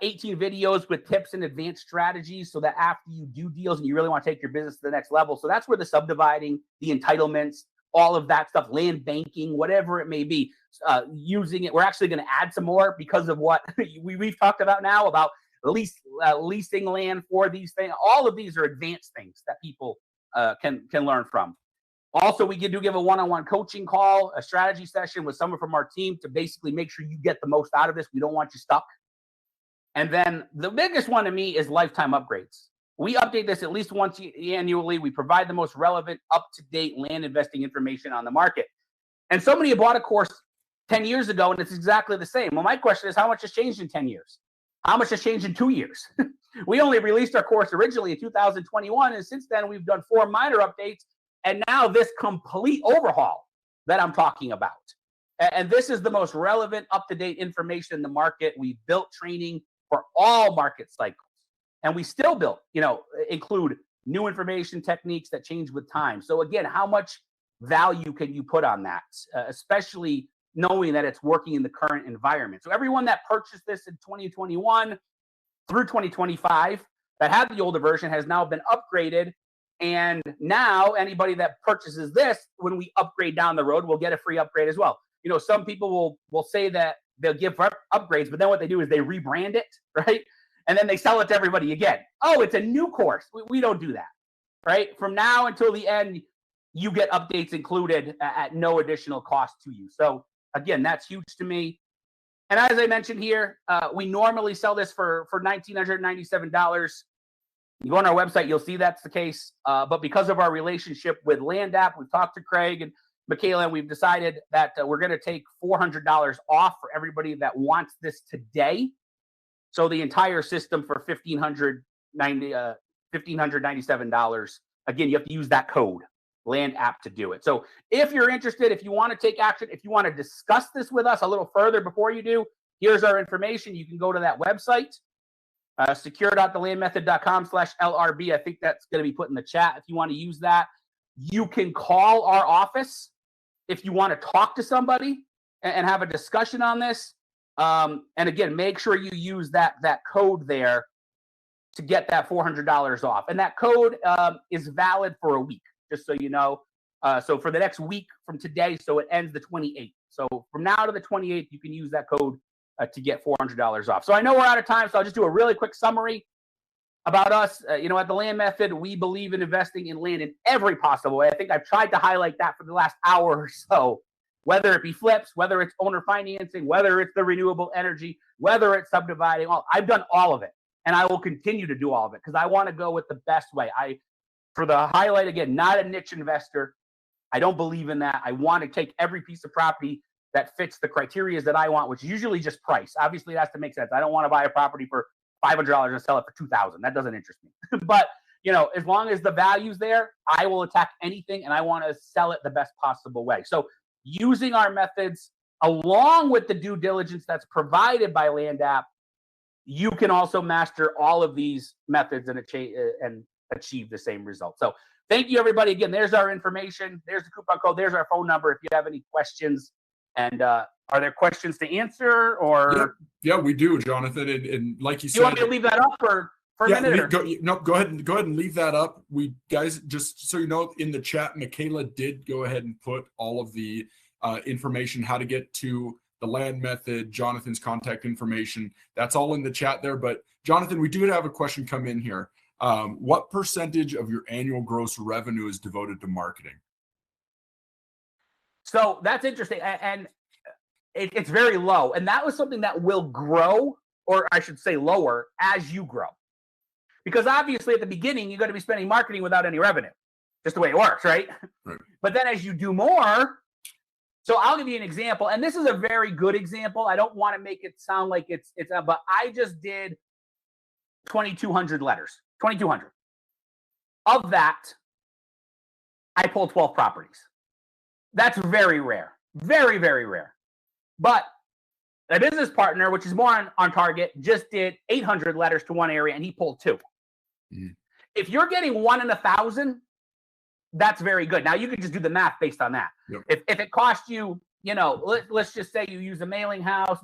18 videos with tips and advanced strategies, so that after you do deals and you really want to take your business to the next level. So that's where the subdividing, the entitlements, all of that stuff, land banking, whatever it may be, using it. We're actually going to add some more because of what we've talked about now about leasing land for these things. All of these are advanced things that people can learn from. Also, we do give a one-on-one coaching call, a strategy session with someone from our team to basically make sure you get the most out of this. We don't want you stuck. And then the biggest one to me is lifetime upgrades. We update this at least once annually. We provide the most relevant, up-to-date land investing information on the market. And somebody had bought a course 10 years ago, and it's exactly the same. Well, my question is, how much has changed in 10 years? How much has changed in 2 years? We only released our course originally in 2021, and since then, we've done 4 minor updates, and now this complete overhaul that I'm talking about. And this is the most relevant, up-to-date information in the market. We built training for all market cycles. And we still built, include new information techniques that change with time. So again, how much value can you put on that, especially knowing that it's working in the current environment? So everyone that purchased this in 2021 through 2025 that had the older version has now been upgraded. And now anybody that purchases this, when we upgrade down the road, will get a free upgrade as well. Some people will say that they'll give upgrades, but then what they do is they rebrand it, right? And then they sell it to everybody again. Oh, it's a new course. We don't do that, right? From now until the end, you get updates included at no additional cost to you. So again, that's huge to me. And as I mentioned here, we normally sell this for $1,997. You go on our website, you'll see that's the case. But because of our relationship with LandApp, we've talked to Craig and Michaela, and we've decided that we're going to take $400 off for everybody that wants this today. So the entire system for $1,597. Again, you have to use that code, LandApp, to do it. So if you're interested, if you want to take action, if you want to discuss this with us a little further before you do, here's our information. You can go to that website, secure.thelandmethod.com/LRB. I think that's going to be put in the chat if you want to use that. You can call our office if you want to talk to somebody and have a discussion on this. And again, make sure you use that code there to get that $400 off. And that code is valid for a week, just so you know. So for the next week from today, so it ends the 28th. So from now to the 28th, you can use that code to get $400 off. So I know we're out of time, so I'll just do a really quick summary about us. At the Land Method, we believe in investing in land in every possible way. I think I've tried to highlight that for the last hour or so. Whether it be flips, whether it's owner financing, whether it's the renewable energy, whether it's subdividing, I've done all of it. And I will continue to do all of it because I want to go with the best way. For the highlight again, not a niche investor. I don't believe in that. I want to take every piece of property that fits the criteria that I want, which is usually just price. Obviously, it has to make sense. I don't want to buy a property for $500 and sell it for $2,000. That doesn't interest me. But as long as the value's there, I will attack anything, and I want to sell it the best possible way. So using our methods along with the due diligence that's provided by LandApp, you can also master all of these methods and achieve the same result. So thank you, everybody. Again, there's our information. There's the coupon code. There's our phone number if you have any questions. And are there questions to answer? Or yeah, we do, Jonathan. And like you said, you want me to leave that up for a minute? Go ahead and leave that up. We guys, just so you know, in the chat, Michaela did go ahead and put all of the information, how to get to the Land Method, Jonathan's contact information. That's all in the chat there. But Jonathan, we do have a question come in here. What percentage of your annual gross revenue is devoted to marketing? So that's interesting. And it's very low. And that was something that will grow, or I should say lower, as you grow. Because obviously at the beginning, you're going to be spending marketing without any revenue. Just the way it works, right? But then as you do more, so I'll give you an example. And this is a very good example. I don't want to make it sound like but I just did 2,200 letters, 2,200. Of that, I pulled 12 properties. That's very rare, very, very rare. But a business partner, which is more on target, just did 800 letters to one area, and he pulled 2. If you're getting 1 in 1,000, that's very good. Now you can just do the math based on that. Yep. If it costs you, let's just say you use a mailing house,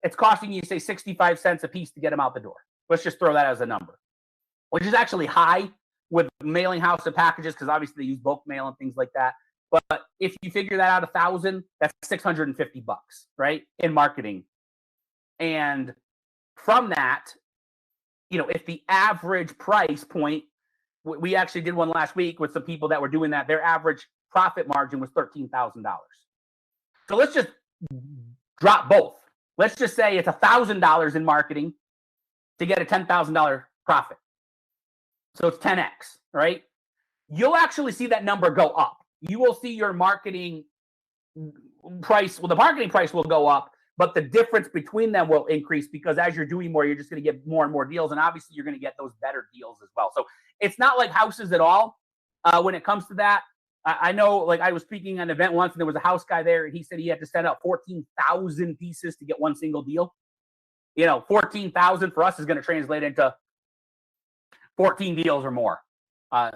it's costing you, say, 65 cents a piece to get them out the door. Let's just throw that as a number, which is actually high with mailing house and packages because obviously they use bulk mail and things like that. But if you figure that out 1,000, that's $650, right, in marketing. And from that, if the average price point, we actually did one last week with some people that were doing that, their average profit margin was $13,000. So let's just drop both. Let's just say it's $1,000 in marketing to get a $10,000 profit. So it's 10x, right? You'll actually see that number go up. You will see your marketing price. Well, the marketing price will go up, but the difference between them will increase because as you're doing more, you're just going to get more and more deals. And obviously, you're going to get those better deals as well. So it's not like houses at all when it comes to that. I know, like I was speaking at an event once and there was a house guy there and he said he had to send out 14,000 pieces to get one single deal. 14,000 for us is going to translate into 14 deals or more.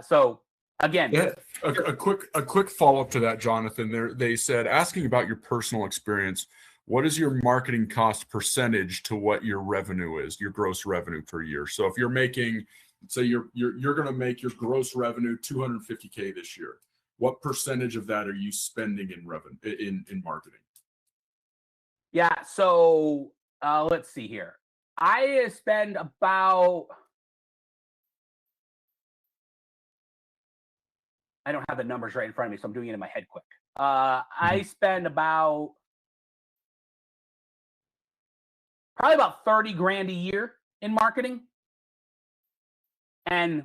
So again, yeah, a quick follow-up to that, Jonathan. They said, asking about your personal experience, what is your marketing cost percentage to what your revenue is, your gross revenue per year? So if you're making, say you're going to make your gross revenue $250K this year, what percentage of that are you spending in revenue in marketing? Yeah. So let's see here. I spend about, I don't have the numbers right in front of me, so I'm doing it in my head quick. I spend about probably about 30 grand a year in marketing. And,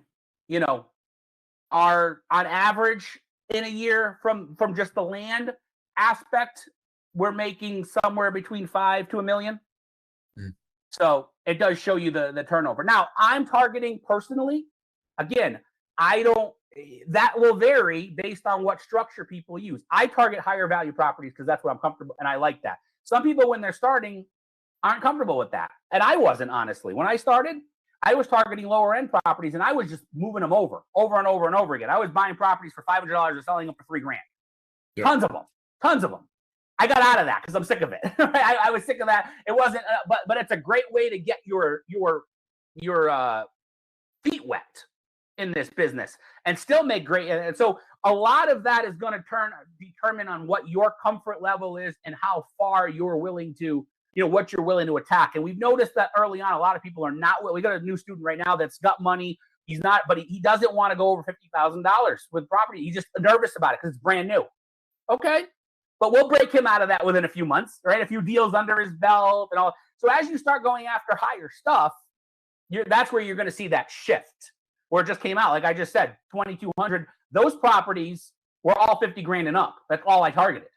our on average in a year from just the land aspect, we're making somewhere between 5 to $1 million. So it does show you the turnover. Now I'm targeting personally, again, that will vary based on what structure people use. I target higher value properties because that's what I'm comfortable and I like that. Some people when they're starting aren't comfortable with that. And I wasn't, honestly. When I started, I was targeting lower end properties and I was just moving them over and over and over again. I was buying properties for $500 and selling them for $3,000. Yep. Tons of them. I got out of that because I'm sick of it. I was sick of that. It wasn't, but it's a great way to get your feet wet in this business and still make great. And so a lot of that is going to determine on what your comfort level is and how far you're willing to, what you're willing to attack. And we've noticed that early on, a lot of people are not. We got a new student right now that's got money. He's not, but he doesn't want to go over $50,000 with property. He's just nervous about it because it's brand new. Okay. But we'll break him out of that within a few months, right? A few deals under his belt and all. So as you start going after higher stuff, that's where you're going to see that shift. Where it just came out, like I just said, 2,200. Those properties were all 50 grand and up. That's all I targeted.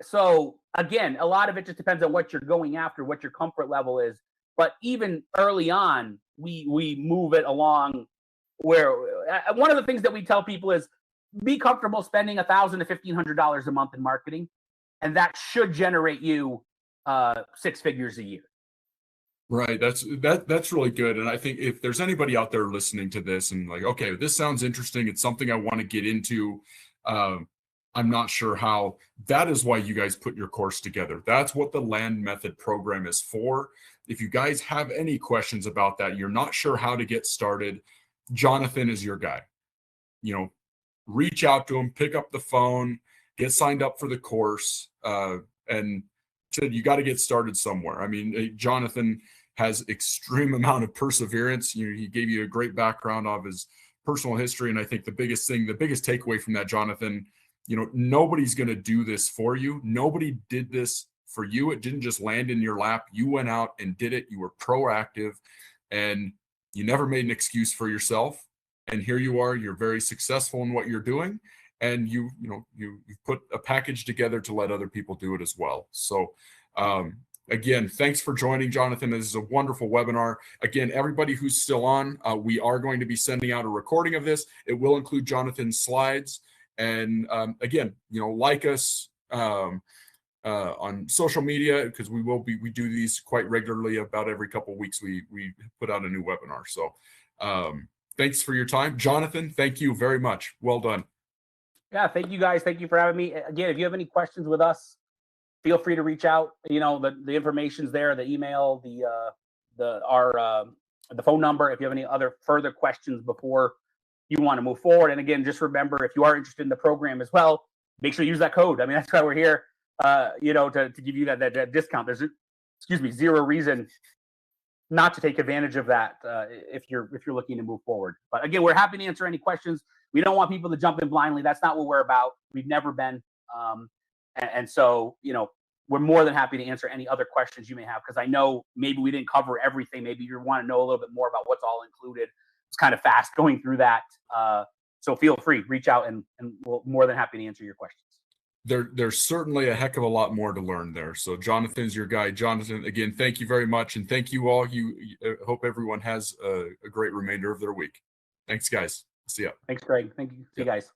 So again, a lot of it just depends on what you're going after, what your comfort level is. But even early on, we move it along. Where one of the things that we tell people is be comfortable spending $1,000 to $1,500 a month in marketing, and that should generate you 6 figures a year. Right. That's really good. And I think if there's anybody out there listening to this and like, okay, this sounds interesting, it's something I want to get into. I'm not sure how. That is why you guys put your course together. That's what the Land Method program is for. If you guys have any questions about that, you're not sure how to get started, Jonathan is your guy. Reach out to him, pick up the phone, get signed up for the course, and you got to get started somewhere. I mean, Jonathan has extreme amount of perseverance. He gave you a great background of his personal history. And I think the biggest takeaway from that, Jonathan, nobody's going to do this for you. Nobody did this for you. It didn't just land in your lap. You went out and did it. You were proactive and you never made an excuse for yourself. And here you are, you're very successful in what you're doing. And you put a package together to let other people do it as well. So again, thanks for joining, Jonathan. This is a wonderful webinar. Again, everybody who's still on, we are going to be sending out a recording of this. It will include Jonathan's slides. And again, like us on social media, because we do these quite regularly. About every couple of weeks, we put out a new webinar. So thanks for your time, Jonathan. Thank you very much. Well done. Yeah, thank you guys. Thank you for having me. Again, if you have any questions with us, feel free to reach out. The information's there, the email, the phone number. If you have any other further questions before you want to move forward. And again, just remember, if you are interested in the program as well, make sure you use that code. I mean, that's why we're here, to give you that discount. There's, zero reason not to take advantage of that if you're looking to move forward. But again, we're happy to answer any questions. we don't want people to jump in blindly. That's not what we're about. We've never been. And so, you know, we're more than happy to answer any other questions you may have, because I know maybe we didn't cover everything. Maybe you want to know a little bit more about what's all included. It's kind of fast going through that. So feel free, reach out, and we're more than happy to answer your questions. There's certainly a heck of a lot more to learn there. So Jonathan's your guy. Jonathan, again, thank you very much. And thank you all. Hope everyone has a great remainder of their week. Thanks, guys. See ya. Thanks, Greg. Thank you. See you guys.